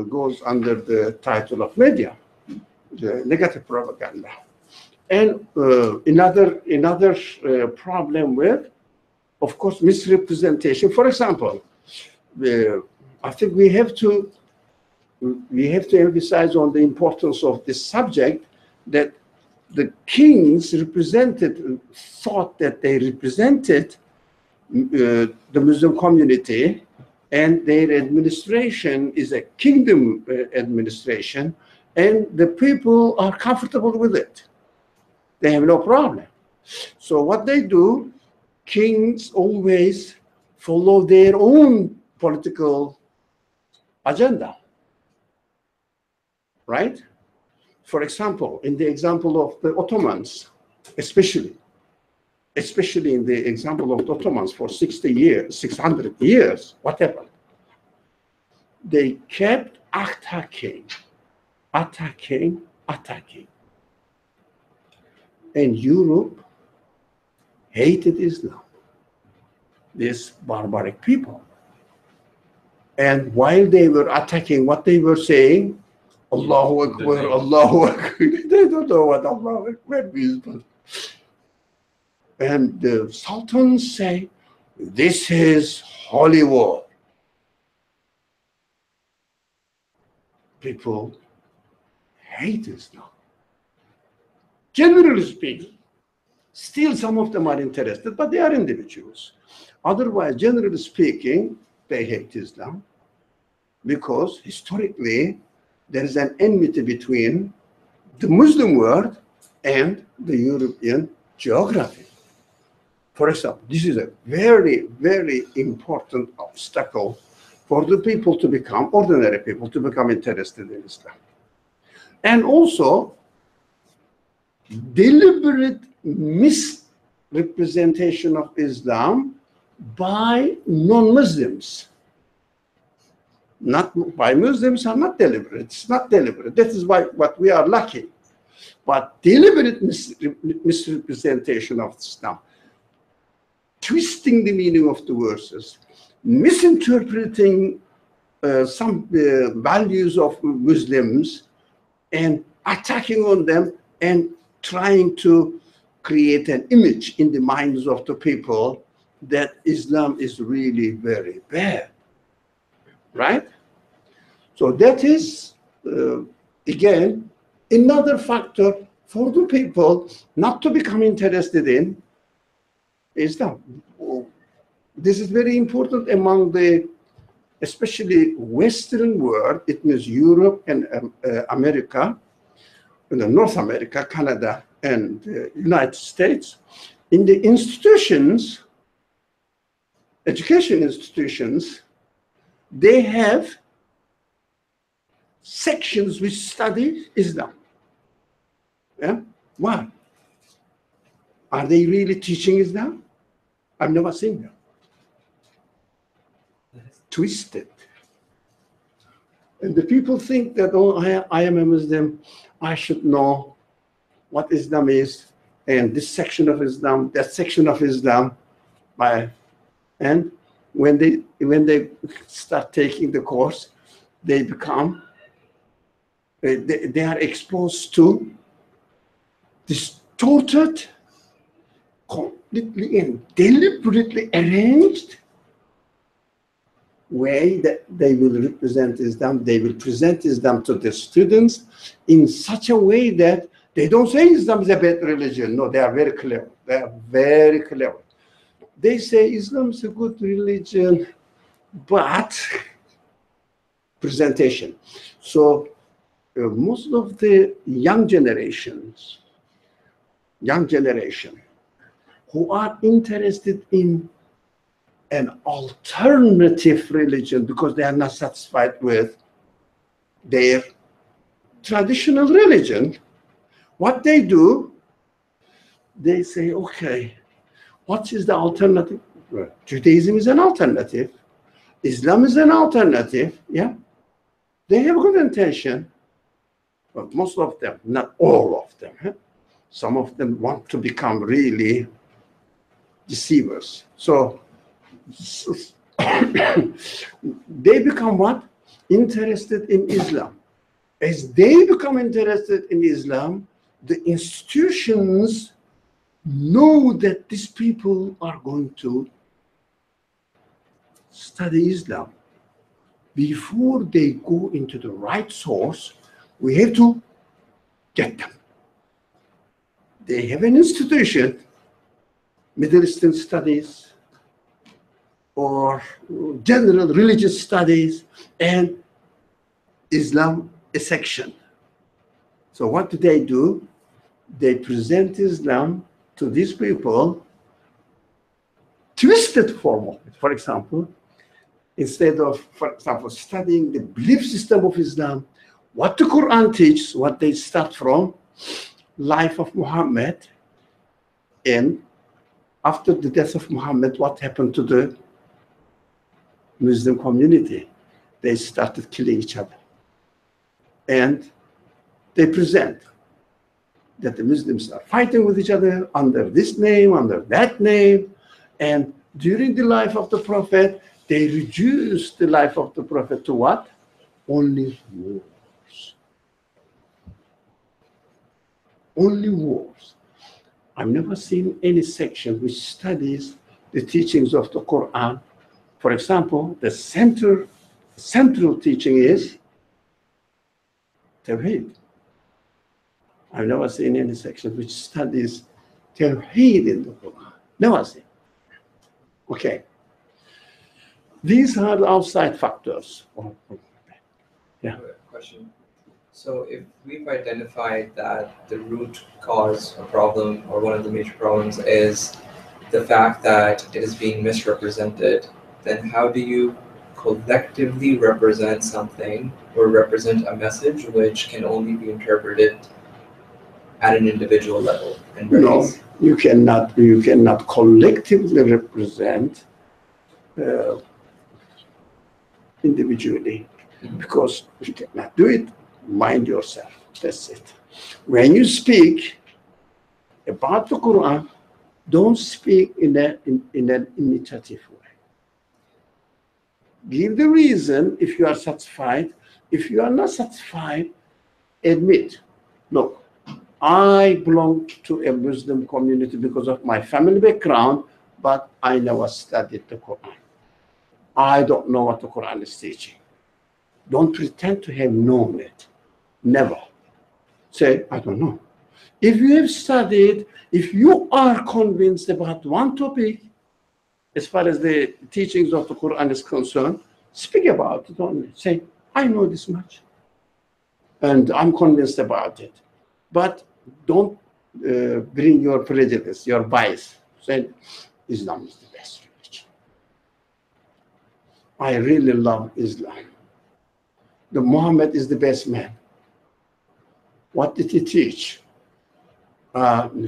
Speaker 1: goes under the title of media, the negative propaganda. And another problem with, of course, misrepresentation. For example, I think we have to emphasize on the importance of this subject, that the kings thought that they represented the Muslim community, and their administration is a kingdom administration, and the people are comfortable with it. They have no problem. So what they do, kings always follow their own political agenda, right? For example, in the example of the Ottomans, especially in the example of the Ottomans for 60 years, 600 years, whatever, they kept attacking. And Europe hated Islam, these barbaric people. And while they were attacking, what they were saying, Allahu Akbar, Allahu Akbar. They don't know what Allahu Akbar means. And the sultans say, this is holy war. People hate Islam. Generally speaking, still some of them are interested, but they are individuals. Otherwise, generally speaking, they hate Islam because historically there is an enmity between the Muslim world and the European geography. For example, this is a very, very important obstacle for the people to become, ordinary people, to become interested in Islam. And also, deliberate misrepresentation of Islam by non-Muslims. Not by Muslims are not deliberate. It's not deliberate. That is why what we are lacking. But deliberate misrepresentation of Islam, twisting the meaning of the verses, misinterpreting some values of Muslims and attacking on them and trying to create an image in the minds of the people that Islam is really very bad, right? So that is, again, another factor for the people not to become interested in Islam. This is very important among the, especially Western world. It means Europe and America, North America, Canada, and United States. In the institutions, education institutions, they have sections which study Islam. Yeah? Why? Are they really teaching Islam? I've never seen them. twisted. And the people think that, oh, I am a Muslim, I should know what Islam is, and this section of Islam, that section of Islam. And when they start taking the course, they become, they are exposed to distorted, completely and deliberately arranged way that they will represent Islam. They will present Islam to the students in such a way that they don't say Islam is a bad religion. No, they are very clever. They are very clever. They say Islam is a good religion, but presentation. So most of the young generation who are interested in an alternative religion because they are not satisfied with their traditional religion, what they do, they say, okay, what is the alternative? Judaism is an alternative. Islam is an alternative, yeah? They have good intention, but most of them, not all of them. Huh? Some of them want to become really deceivers. So they become what? Interested in Islam. As they become interested in Islam, the institutions know that these people are going to study Islam. Before they go into the right source, we have to get them. They have an institution, Middle Eastern studies, or general religious studies, and Islam a section. So what do? They present Islam to these people, twisted form of it. For example, instead of, for example, studying the belief system of Islam, what the Qur'an teaches, what they start from, life of Muhammad, and after the death of Muhammad, what happened to the Muslim community? They started killing each other. And they present that the Muslims are fighting with each other under this name, under that name. And during the life of the Prophet, they reduced the life of the Prophet to what? Only wars. Only wars. I've never seen any section which studies the teachings of the Quran. For example, the central teaching is Tawhid. I've never seen any section which studies Tawhid in the Quran. Never seen. Okay. These are the outside factors. Yeah.
Speaker 4: Question. So if we've identified that the root cause or problem, or one of the major problems, is the fact that it is being misrepresented, then how do you collectively represent something or represent a message which can only be interpreted at an individual level? And
Speaker 1: no, you cannot collectively represent individually, because if you cannot do it, mind yourself. That's it. When you speak about the Quran, don't speak in an imitative way. Give the reason if you are satisfied. If you are not satisfied, admit, look, I belong to a Muslim community because of my family background, but I never studied the Quran. I don't know what the Quran is teaching. Don't pretend to have known it. Never. Say, I don't know. If you have studied, if you are convinced about one topic, as far as the teachings of the Quran is concerned, speak about it only. Say, I know this much, and I'm convinced about it. But don't bring your prejudice, your bias. Say, Islam is the best religion. I really love Islam. The Muhammad is the best man. What did he teach?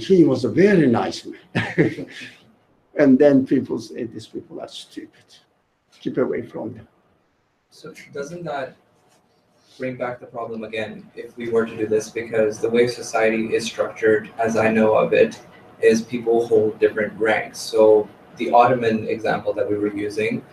Speaker 1: He was a very nice man. And then people say, these people are stupid. Keep away from them.
Speaker 4: So doesn't that bring back the problem again if we were to do this? Because the way society is structured, as I know of it, is people hold different ranks. So the Ottoman example that we were using,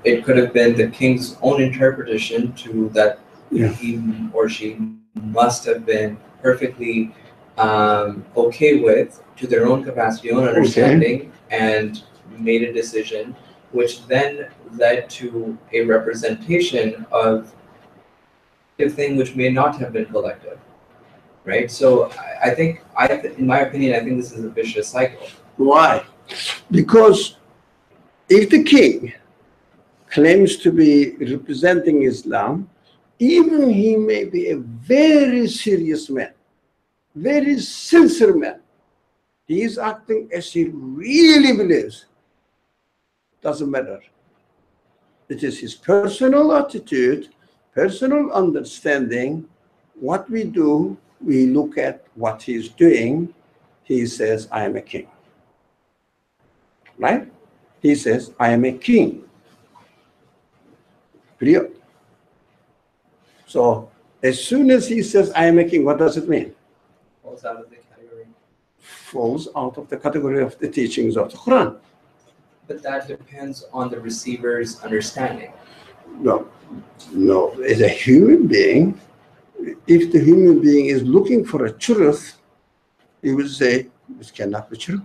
Speaker 4: it could have been the king's own interpretation to that he or she must have been perfectly okay with, to their own capacity, own understanding, and made a decision, which then led to a representation of a thing which may not have been collective, right? So I think, in my opinion, I think this is a vicious cycle.
Speaker 1: Why? Because if the king claims to be representing Islam, even he may be a very serious man, very sincere man, he is acting as he really believes. Doesn't matter. It is his personal attitude, personal understanding. What we do, we look at what he's doing. He says, I am a king. Right? He says, I am a king. Period. So as soon as he says, I am a king, what does it mean?
Speaker 4: Falls out of the category.
Speaker 1: Falls out of the category of the teachings of the Quran.
Speaker 4: But that depends on the receiver's understanding.
Speaker 1: No, as a human being, if the human being is looking for a truth, he will say, this cannot be true.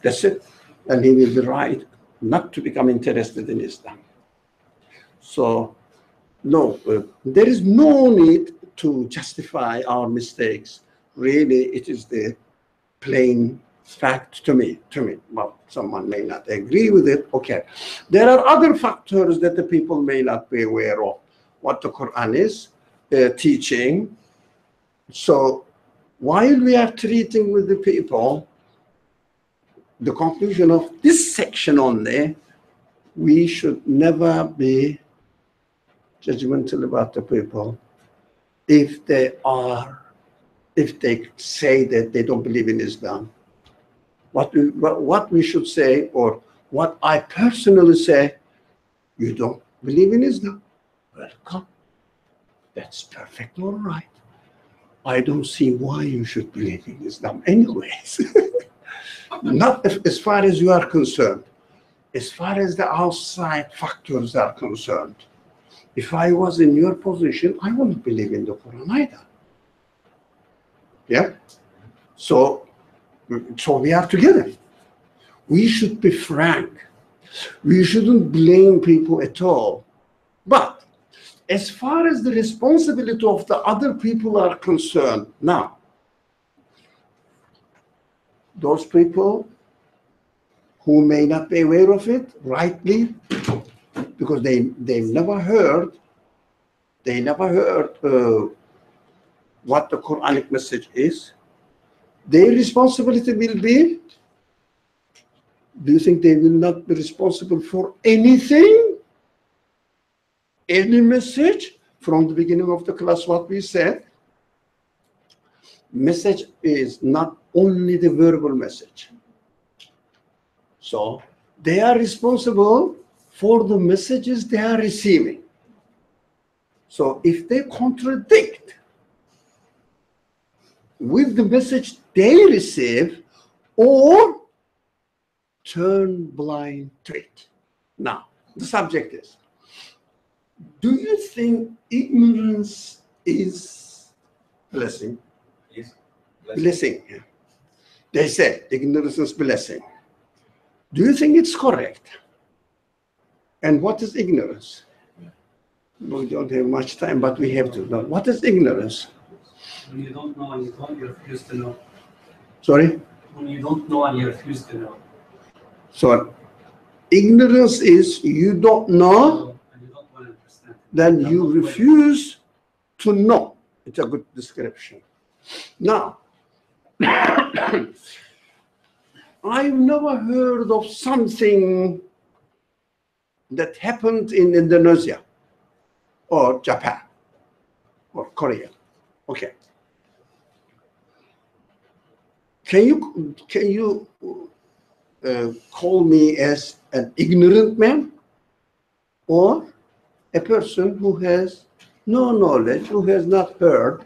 Speaker 1: That's it. And he will be right not to become interested in Islam. So, no, there is no need to justify our mistakes. Really, it is the plain fact to me. Well, someone may not agree with it, okay. There are other factors that the people may not be aware of, what the Quran is teaching. So while we are treating with the people, the conclusion of this section only, we should never be judgmental about the people if they say that they don't believe in Islam. What we should say, or what I personally say, you don't believe in Islam? Welcome. That's perfectly all right. I don't see why you should believe in Islam anyways. Not as far as you are concerned. As far as the outside factors are concerned, if I was in your position, I wouldn't believe in the Quran either. Yeah? So we are together. We should be frank. We shouldn't blame people at all. But as far as the responsibility of the other people are concerned, now, those people who may not be aware of it, rightly, because they've never heard what the Quranic message is, their responsibility will be, do you think they will not be responsible for anything? Any message? From the beginning of the class, what we said, message is not only the verbal message. So they are responsible for the messages they are receiving. So if they contradict with the message they receive, or turn blind to it. Now, the subject is, do you think ignorance is blessing?
Speaker 6: Yes.
Speaker 1: Blessing. Yeah. They say ignorance is blessing. Do you think it's correct? And what is ignorance? We don't have much time, but we have to know. What is ignorance?
Speaker 8: When you don't know and you refuse to know.
Speaker 1: Sorry?
Speaker 8: When you don't know and you refuse to know.
Speaker 1: So ignorance is you don't know,
Speaker 8: And you don't want to understand.
Speaker 1: then you refuse to know. It's a good description. Now, I've never heard of something that happened in Indonesia or Japan or Korea. Okay. Can you call me as an ignorant man, or a person who has no knowledge, who has not heard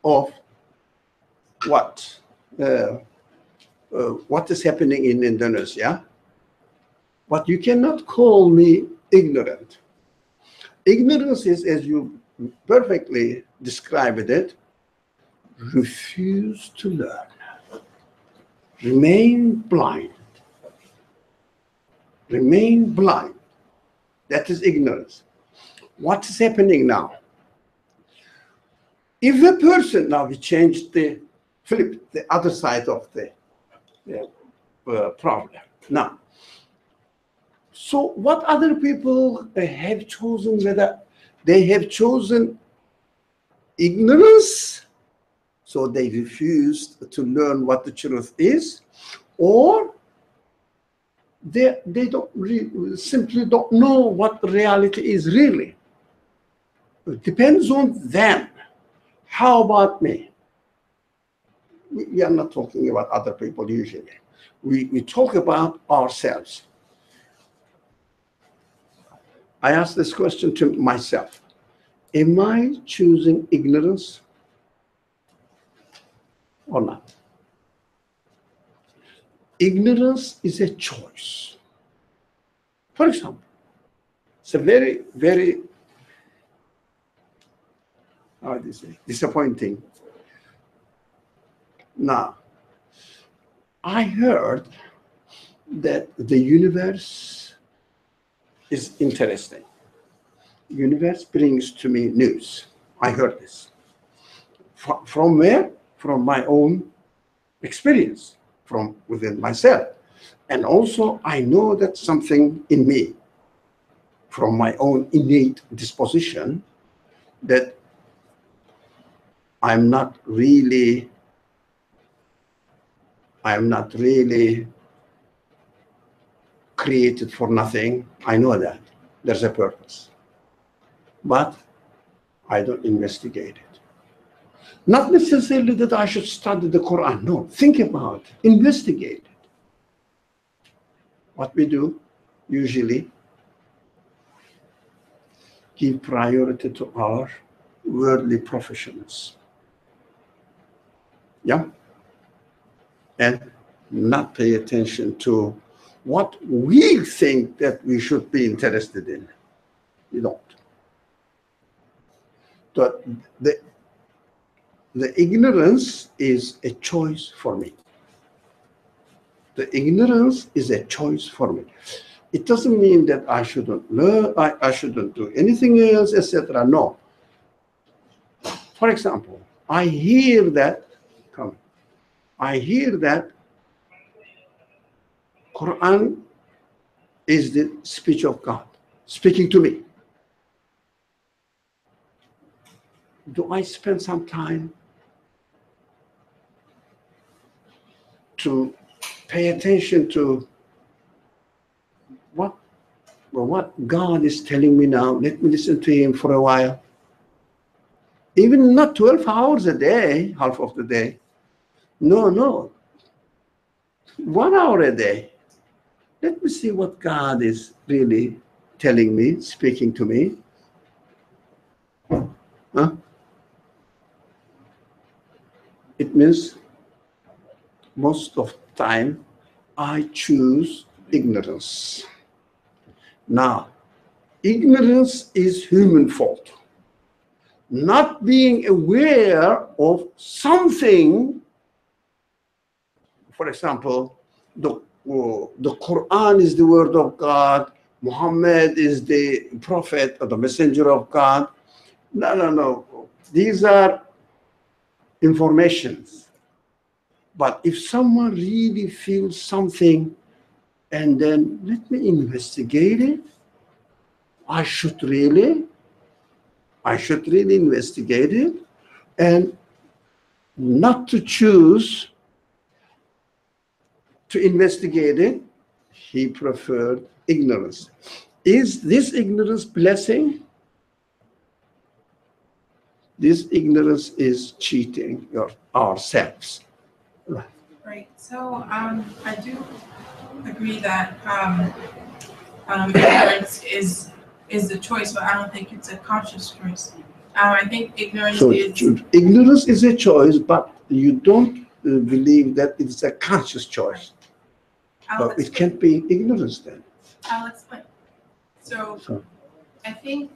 Speaker 1: of what is happening in Indonesia. But you cannot call me ignorant. Ignorance is, as you perfectly described it, refuse to learn, remain blind. Remain blind. That is ignorance. What is happening now? If a person, now we changed the, flip the other side of the problem. Now, so what other people have chosen, whether they have chosen ignorance, so they refused to learn what the truth is, or they simply don't know what the reality is really. It depends on them. How about me? We are not talking about other people usually. We talk about ourselves. I ask this question to myself. Am I choosing ignorance or not? Ignorance is a choice. For example, it's a very, very, how do you say, disappointing. Now, I heard that the universe is interesting. Universe brings to me news. I heard this. From where? From my own experience, from within myself. And also, I know that something in me, from my own innate disposition, that I'm not really created for nothing. I know that. There's a purpose. But I don't investigate it. Not necessarily that I should study the Qur'an. No, think about it. Investigate it. What we do usually, give priority to our worldly professions. Yeah? And not pay attention to what we think that we should be interested in. You don't. But the ignorance is a choice for me. The ignorance is a choice for me. It doesn't mean that I shouldn't learn, I shouldn't do anything else, etc. No. For example, I hear that Qur'an is the speech of God, speaking to me. Do I spend some time to pay attention to what God is telling me now? Let me listen to Him for a while. Even not 12 hours a day, half of the day. No. 1 hour a day. Let me see what God is really telling me, speaking to me. Huh? It means most of the time I choose ignorance. Now, ignorance is human fault. Not being aware of something, for example, the Quran is the word of God, Muhammad is the prophet or the messenger of God. No. These are informations. But if someone really feels something and then let me investigate it, I should really investigate it, and not to choose to investigate it, he preferred ignorance. Is this ignorance blessing? This ignorance is cheating ourselves.
Speaker 7: Right. So I do agree that ignorance is is the choice, but I don't think it's a conscious choice. I think ignorance
Speaker 1: So
Speaker 7: is.
Speaker 1: ignorance is a choice, but you don't believe that it's a conscious choice. It can't be ignorance then.
Speaker 7: I'll explain. So I think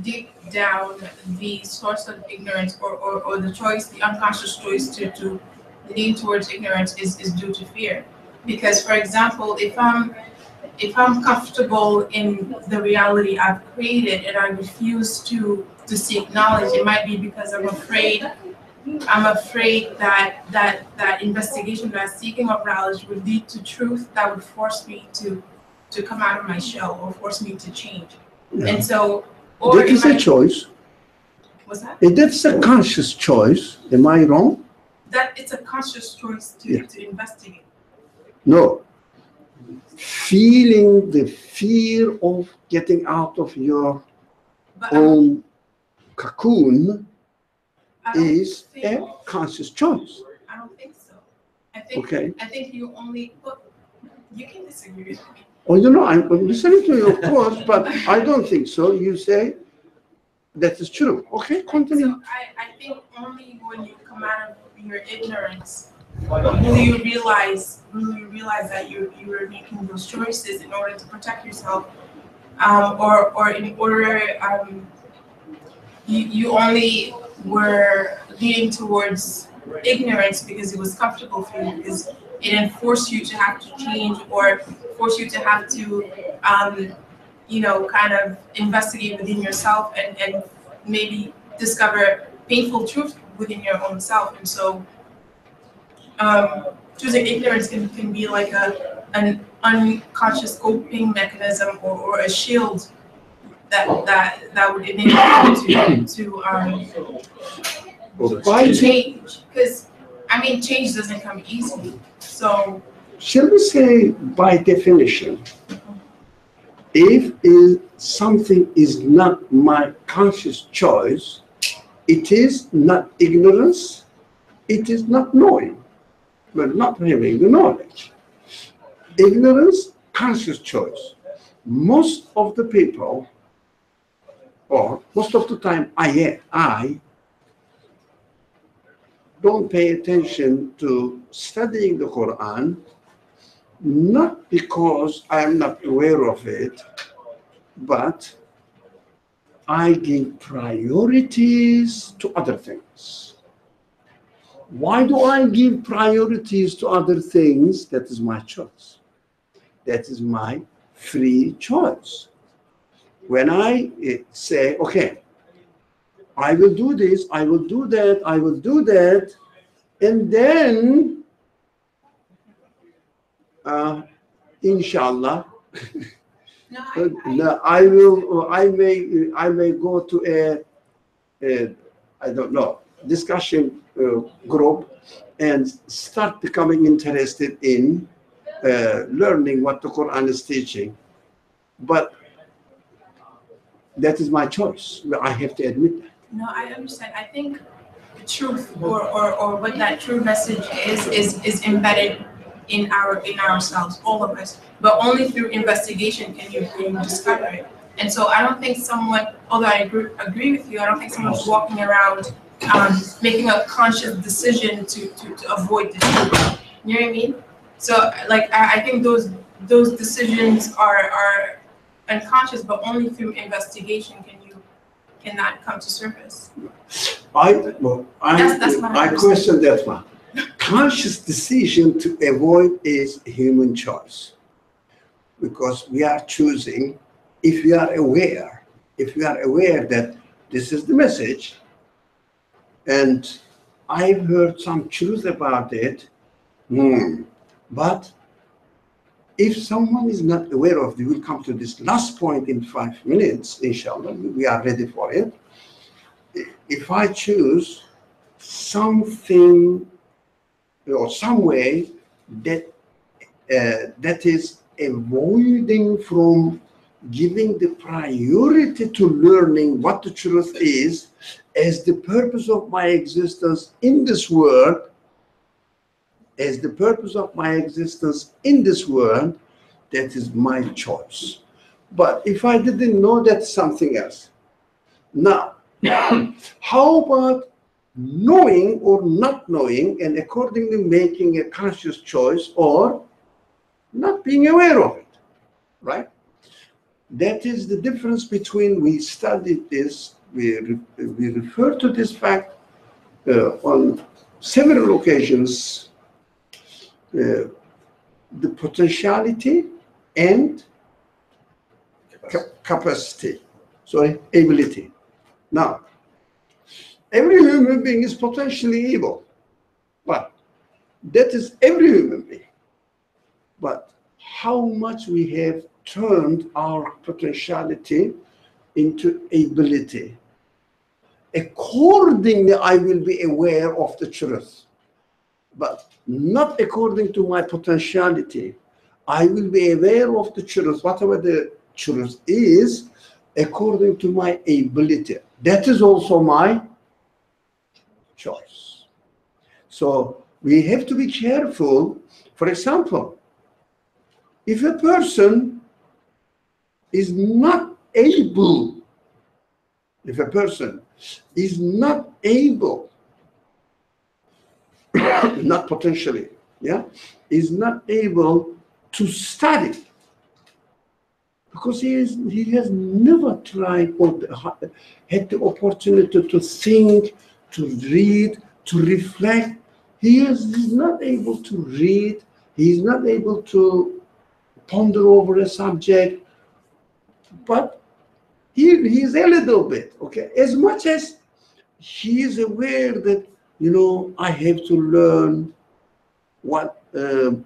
Speaker 7: deep down, the source of ignorance or the choice, the unconscious choice to lean towards ignorance is due to fear. Because, for example, if I'm comfortable in the reality I've created and I refuse to seek knowledge, it might be because I'm afraid that investigation, that seeking of knowledge would lead to truth that would force me to come out of my shell or force me to change.
Speaker 1: Yeah.
Speaker 7: And so, or
Speaker 1: that is a choice.
Speaker 7: What's that?
Speaker 1: That's a conscious choice. Am I wrong?
Speaker 7: That it's a conscious choice to investigate.
Speaker 1: No. Feeling the fear of getting out of your own cocoon is a conscious choice.
Speaker 7: I don't think so. I think you only you can disagree with me.
Speaker 1: Oh, I'm listening to you, of course, but I don't think so. You say that is true. Okay, continue.
Speaker 7: So I think only when you come out of your ignorance will you realize that you were making those choices in order to protect yourself, or in order you only were leading towards ignorance because it was comfortable for you, because it didn't force you to have to change or force you to have to kind of investigate within yourself and maybe discover painful truth within your own self. And so choosing ignorance can be like an unconscious coping mechanism or a shield that would enable you to change. Because change doesn't come easily. So
Speaker 1: shall we say, by definition, if something is not my conscious choice, it is not ignorance, it is not knowing, but not having the knowledge. Ignorance, conscious choice. Most of the people, or most of the time, I don't pay attention to studying the Qur'an, not because I am not aware of it, but I give priorities to other things. Why do I give priorities to other things? That is my choice. That is my free choice. When I say, okay, I will do this, I will do that, I will do that, and then, inshallah, I may go to I don't know, discussion group and start becoming interested in learning what the Quran is teaching. But that is my choice. I have to admit that.
Speaker 7: No, I understand. I think the truth or what that true message is embedded in ourselves, all of us. But only through investigation can you discover it. And so I don't think someone, although I agree with you, I don't think someone's walking around making a conscious decision to avoid the truth. You know what I mean? So I think those decisions are unconscious, but only through investigation can that come to surface.
Speaker 1: I
Speaker 7: That's
Speaker 1: question that one. Conscious decision to avoid is human choice, because we are choosing. If we are aware that this is the message, and I've heard some truth about it, but if someone is not aware of it, we will come to this last point in 5 minutes, inshallah, we are ready for it. If I choose something or some way that is avoiding from giving the priority to learning what the truth is as the purpose of my existence in this world, That is my choice. But if I didn't know, that's something else. Now, how about knowing or not knowing and accordingly making a conscious choice or not being aware of it, right? That is the difference between, we studied this, we refer to this fact on several occasions, the potentiality and capacity, sorry, ability. Now, every human being is potentially able, but that is every human being. But how much we have turned our potentiality into ability. Accordingly, I will be aware of the truth, but not according to my potentiality. I will be aware of the truth, whatever the truth is, according to my ability. That is also my choice. So we have to be careful. For example, if a person is not able, not potentially, yeah, is not able to study because he has never tried or had the opportunity to think, to read, to reflect. He's not able to read. He's not able to ponder over a subject, but he's a little bit, okay? As much as he is aware that, you know, I have to learn what the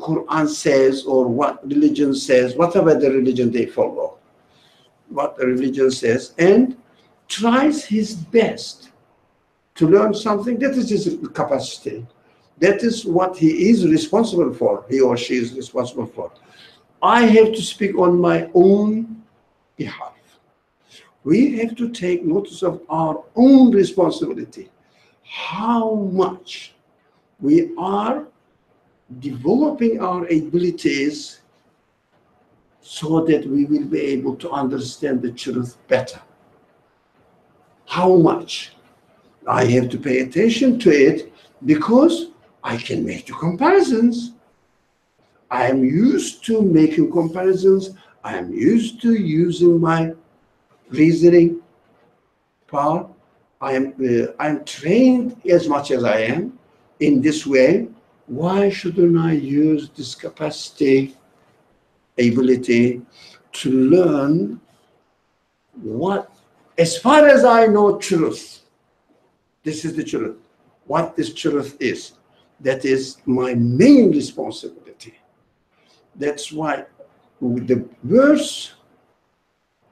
Speaker 1: Qur'an says or what religion says, whatever the religion they follow, what the religion says, and tries his best to learn something. That is his capacity. That is what he is responsible for, he or she is responsible for. I have to speak on my own behalf. We have to take notice of our own responsibility, how much we are developing our abilities so that we will be able to understand the truth better. How much? I have to pay attention to it because I can make the comparisons. I am used to making comparisons. I am used to using my reasoning power. I am trained as much as I am in this way. Why shouldn't I use this capacity, ability to learn what, as far as I know truth, this is the truth, what this truth is. That is my main responsibility. That's why the verse,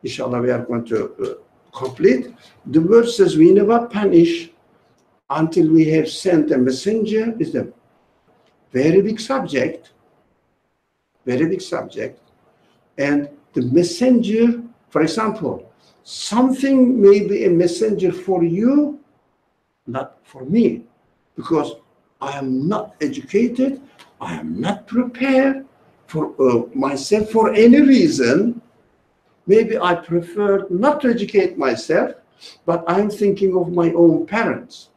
Speaker 1: inshallah, we are going to complete. The verse says, we never punish until we have sent a messenger. Is a very big subject, very big subject. And the messenger, for example, something may be a messenger for you, not for me, because I am not educated, I am not prepared for myself for any reason. Maybe I prefer not to educate myself, but I'm thinking of my own parents.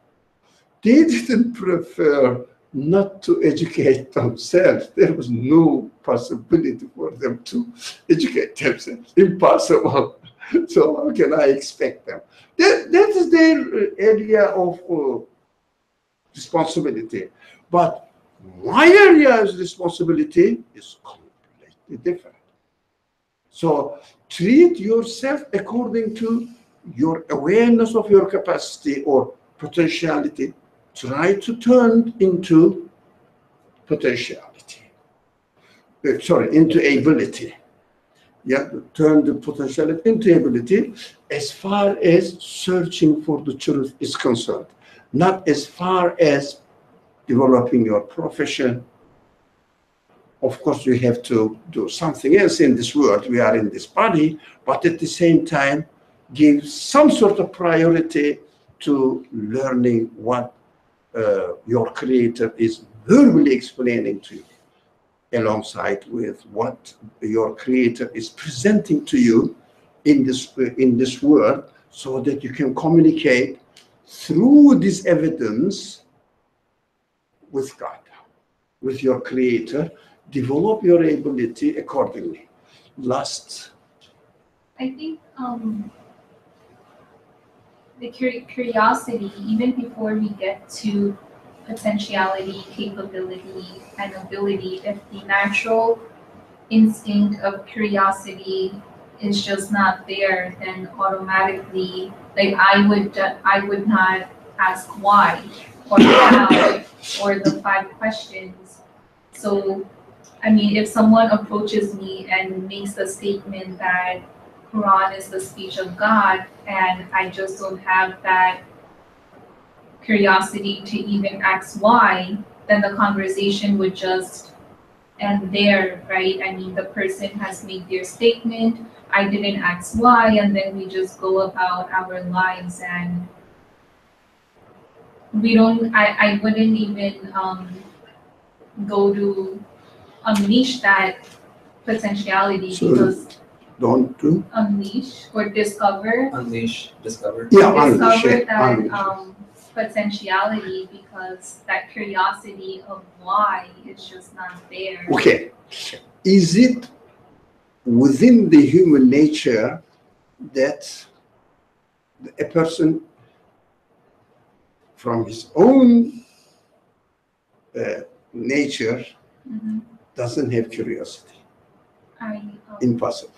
Speaker 1: They didn't prefer not to educate themselves. There was no possibility for them to educate themselves. Impossible. So how can I expect them? That is their area of responsibility. But my area of responsibility is completely different. So treat yourself according to your awareness of your capacity or potentiality. Try to turn into potentiality. Into ability. Yeah, turn the potentiality into ability as far as searching for the truth is concerned, not as far as developing your profession. Of course, we have to do something else in this world. We are in this body, but at the same time, give some sort of priority to learning what your Creator is verbally explaining to you. alongside with what your Creator is presenting to you in this world, so that you can communicate through this evidence with God, with your Creator. Develop your ability accordingly. Last.
Speaker 2: I think the curiosity, even before we get to potentiality, capability, and ability, if the natural instinct of curiosity is just not there, then automatically, like I would not ask why or how or the 5 questions. So, I mean, if someone approaches me and makes the statement that Quran is the speech of God, and I just don't have that curiosity to even ask why, then the conversation would just end there, right? I mean, the person has made their statement, I didn't ask why, and then we just go about our lives, and we don't, I wouldn't even go to unleash that potentiality,
Speaker 1: So
Speaker 2: because
Speaker 1: don't do.
Speaker 2: unleash or discover.
Speaker 4: Unleash, discover.
Speaker 1: Yeah, unleash.
Speaker 2: Discover
Speaker 1: Yeah,
Speaker 2: that
Speaker 1: unleash.
Speaker 2: potentiality, because that curiosity of why is just not there.
Speaker 1: Okay. Is it within the human nature that a person from his own nature
Speaker 2: Mhm.
Speaker 1: doesn't have curiosity?
Speaker 2: I
Speaker 1: Impossible.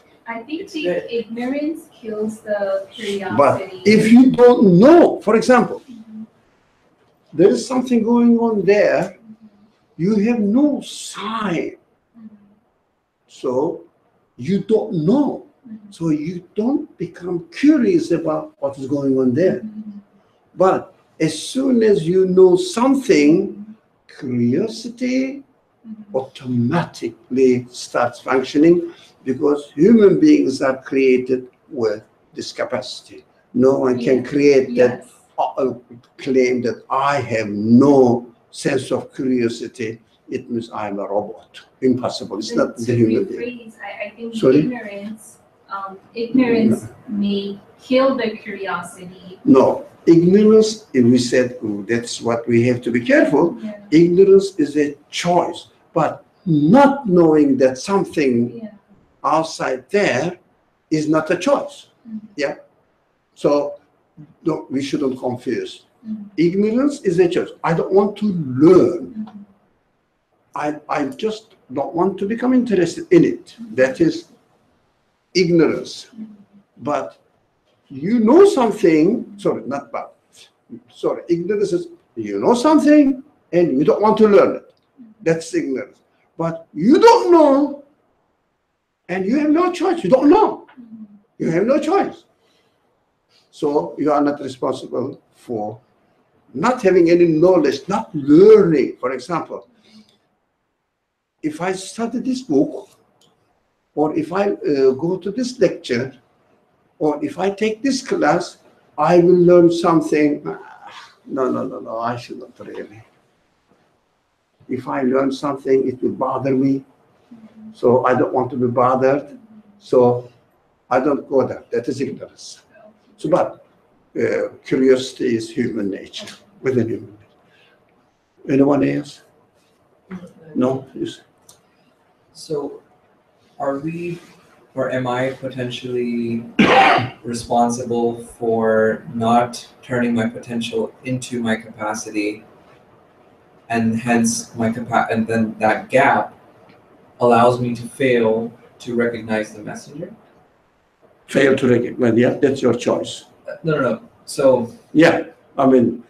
Speaker 2: think
Speaker 5: It's
Speaker 2: the
Speaker 5: there.
Speaker 2: ignorance kills the
Speaker 1: But
Speaker 2: curiosity.
Speaker 1: if you don't know, for example,
Speaker 2: Mhm.
Speaker 1: there is something going on there, you have no sign,
Speaker 2: Mhm.
Speaker 1: so you don't know.
Speaker 2: Mhm.
Speaker 1: So you don't become curious about what is going on there.
Speaker 2: Mhm.
Speaker 1: But as soon as you know something, curiosity
Speaker 2: Mhm.
Speaker 1: automatically starts functioning, because human beings are created with this capacity. No one can
Speaker 2: Yes.
Speaker 1: create that,
Speaker 2: Yes.
Speaker 1: claim that I have no sense of curiosity. It means I'm a robot. Impossible. It's not
Speaker 2: To
Speaker 1: the human being.
Speaker 2: rephrase, I think
Speaker 1: Sorry?
Speaker 2: ignorance may kill the curiosity.
Speaker 1: No, ignorance, if we said, that's what we have to be careful.
Speaker 2: Yeah.
Speaker 1: Ignorance is a choice, but not knowing that something
Speaker 2: Yeah.
Speaker 1: outside there is not a choice.
Speaker 2: Mhm.
Speaker 1: Yeah. So no, we shouldn't confuse.
Speaker 2: Mhm.
Speaker 1: Ignorance is a choice. I don't want to learn.
Speaker 2: Mhm.
Speaker 1: I just don't want to become interested in it. That is ignorance.
Speaker 2: Mhm.
Speaker 1: But you know something, sorry, not bad. Sorry, ignorance is you know something and you don't want to learn it. That's ignorance. But you don't know and you have no choice. You don't know.
Speaker 2: Mhm.
Speaker 1: You have no choice. So you are not responsible for not having any knowledge, not learning. For example, if I study this book, or if I go to this lecture, or if I take this class, I will learn something. No, I should not really. If I learn something, it will bother me. So I don't want to be bothered. So I don't go there. That is ignorance. So, but curiosity is human nature, within human nature. Anyone else? No? Yes.
Speaker 4: So, are we, or am I potentially responsible for not turning my potential into my capacity, and hence and then that gap allows me to fail to recognize the messenger?
Speaker 1: Fail to recognize, yeah, that's your choice.
Speaker 4: No. So,
Speaker 1: Yeah, I mean,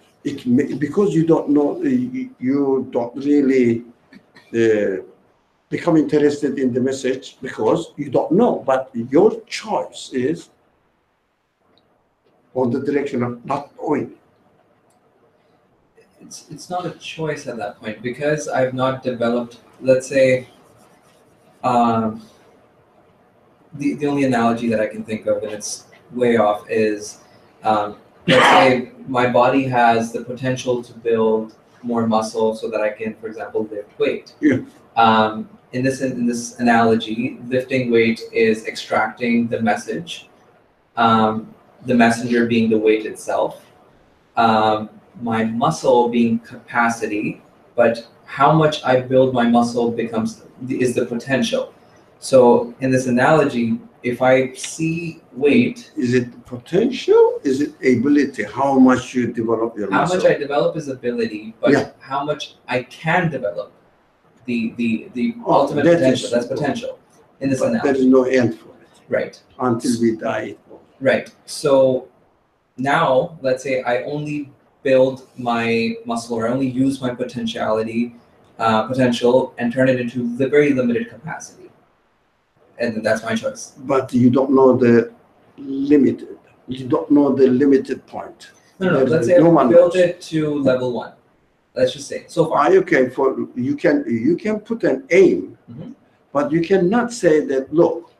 Speaker 1: because you don't know, you don't really become interested in the message because you don't know. But your choice is on the direction of not knowing.
Speaker 4: it's not a choice at that point, because I've not developed, let's say, the only analogy that I can think of, and it's way off, is let's say my body has the potential to build more muscle so that I can, for example, lift weight.
Speaker 1: Yeah.
Speaker 4: In this analogy, lifting weight is extracting the message, the messenger being the weight itself, my muscle being capacity, but how much I build my muscle is the potential. So in this analogy, if I see weight,
Speaker 1: is it potential? Is it ability? How much you develop your muscle?
Speaker 4: How much I develop is ability, but how much I can develop the ultimate potential. That's potential in this analogy.
Speaker 1: There is no end for it.
Speaker 4: Right.
Speaker 1: Until we die.
Speaker 4: Right. So now, let's say I only build my muscle, or I only use my potential and turn it into the very limited capacity, and that's my choice.
Speaker 1: But you don't know the limited. You don't know the limited point.
Speaker 4: No. Let's say I build it to level 1. Let's just say so far.
Speaker 1: You can put an aim, but you cannot say that. Look,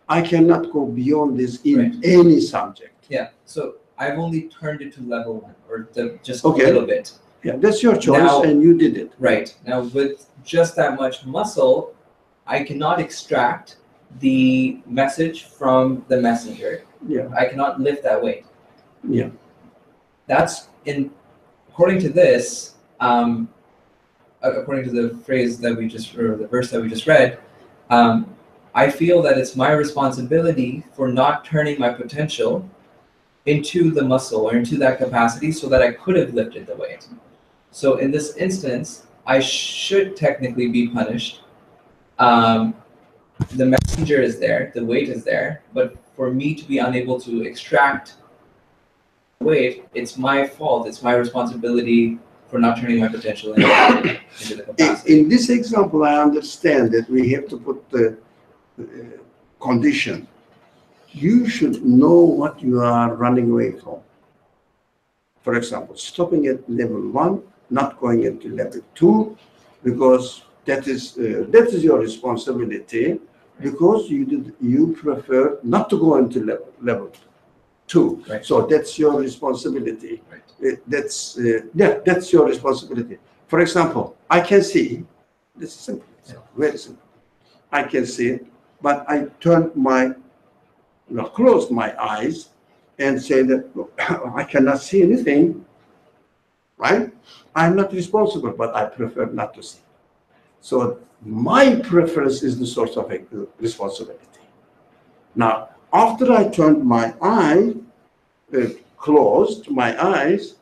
Speaker 1: I cannot go beyond this in any subject.
Speaker 4: Yeah. So I've only turned it to level 1, or just a little bit.
Speaker 1: Yeah, that's your choice, and you did it.
Speaker 4: Right. Now, with just that much muscle, I cannot extract the message from the messenger.
Speaker 1: Yeah.
Speaker 4: I cannot lift that weight.
Speaker 1: Yeah.
Speaker 4: That's according to this, according to the phrase that the verse that we just read, I feel that it's my responsibility for not turning my potential into the muscle or into that capacity so that I could have lifted the weight. So in this instance, I should technically be punished. The messenger is there, the weight is there, but for me to be unable to extract the weight, it's my fault, it's my responsibility for not turning my potential into the capacity.
Speaker 1: In this example, I understand that we have to put the condition. You should know what you are running away from. For example, stopping at level 1, not going into level 2, because that is your responsibility, because you prefer not to go into level 2.
Speaker 4: Right.
Speaker 1: So that's your responsibility.
Speaker 4: Right.
Speaker 1: That's your responsibility. For example, I can see. This is simple. Very simple. I can see, but I closed my eyes and say that I cannot see anything, right? I'm not responsible, but I prefer not to see. So my preference is the source of responsibility. Now, after I turned my eye, closed my eyes,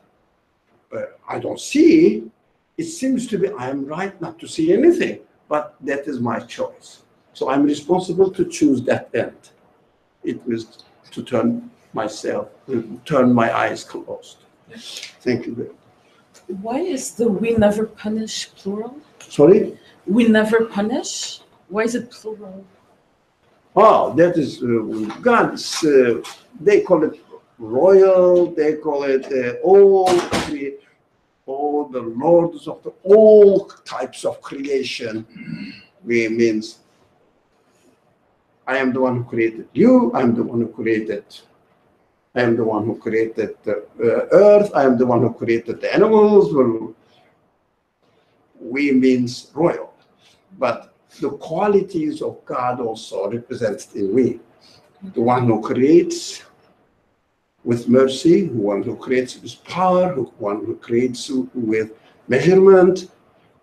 Speaker 1: I don't see, it seems to be I'm right not to see anything, but that is my choice. So I'm responsible to choose that end. It was to turn my eyes closed. Thank you very much.
Speaker 5: Why is the we never punish plural?
Speaker 1: Sorry?
Speaker 5: We never punish? Why is it plural?
Speaker 1: Oh, that is God's, they call it royal, they call it all the lords of all types of creation. Means I am the one who created you, I am the one who created the earth, I am the one who created the animals. We means royal. But the qualities of God also represented in we. The one who creates with mercy, the one who creates with power, the one who creates with measurement,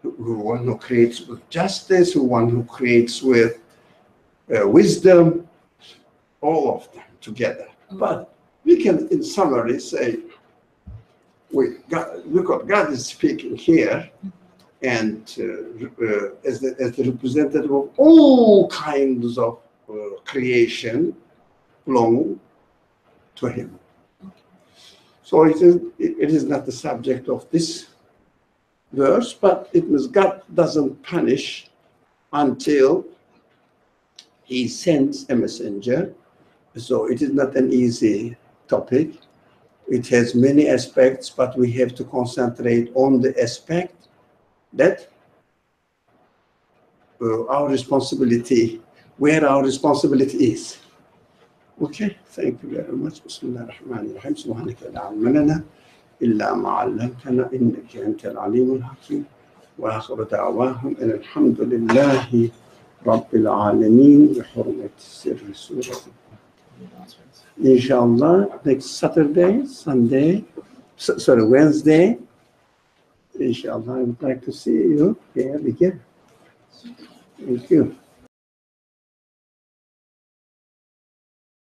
Speaker 1: the one who creates with justice, the one who creates with wisdom, all of them together. But we can, in summary, say, look what God is speaking here, and as the representative of all kinds of creation belong to Him. So it is not the subject of this verse, but it means God doesn't punish until He sends a messenger. So it is not an easy topic. It has many aspects, but we have to concentrate on the aspect that our responsibility, where our responsibility is. Okay, thank you very much. Bismillah ar-Rahman ar-Rahim. Subhanaka la ilma lana illa ma 'allamtana innaka antal alimul hakim. وآخر دعواهم أن الحمد لله رب العالمين بحرمة سر سورة. Inshallah, next Saturday, Sunday, Wednesday, inshallah, I would like to see you here again. Thank you.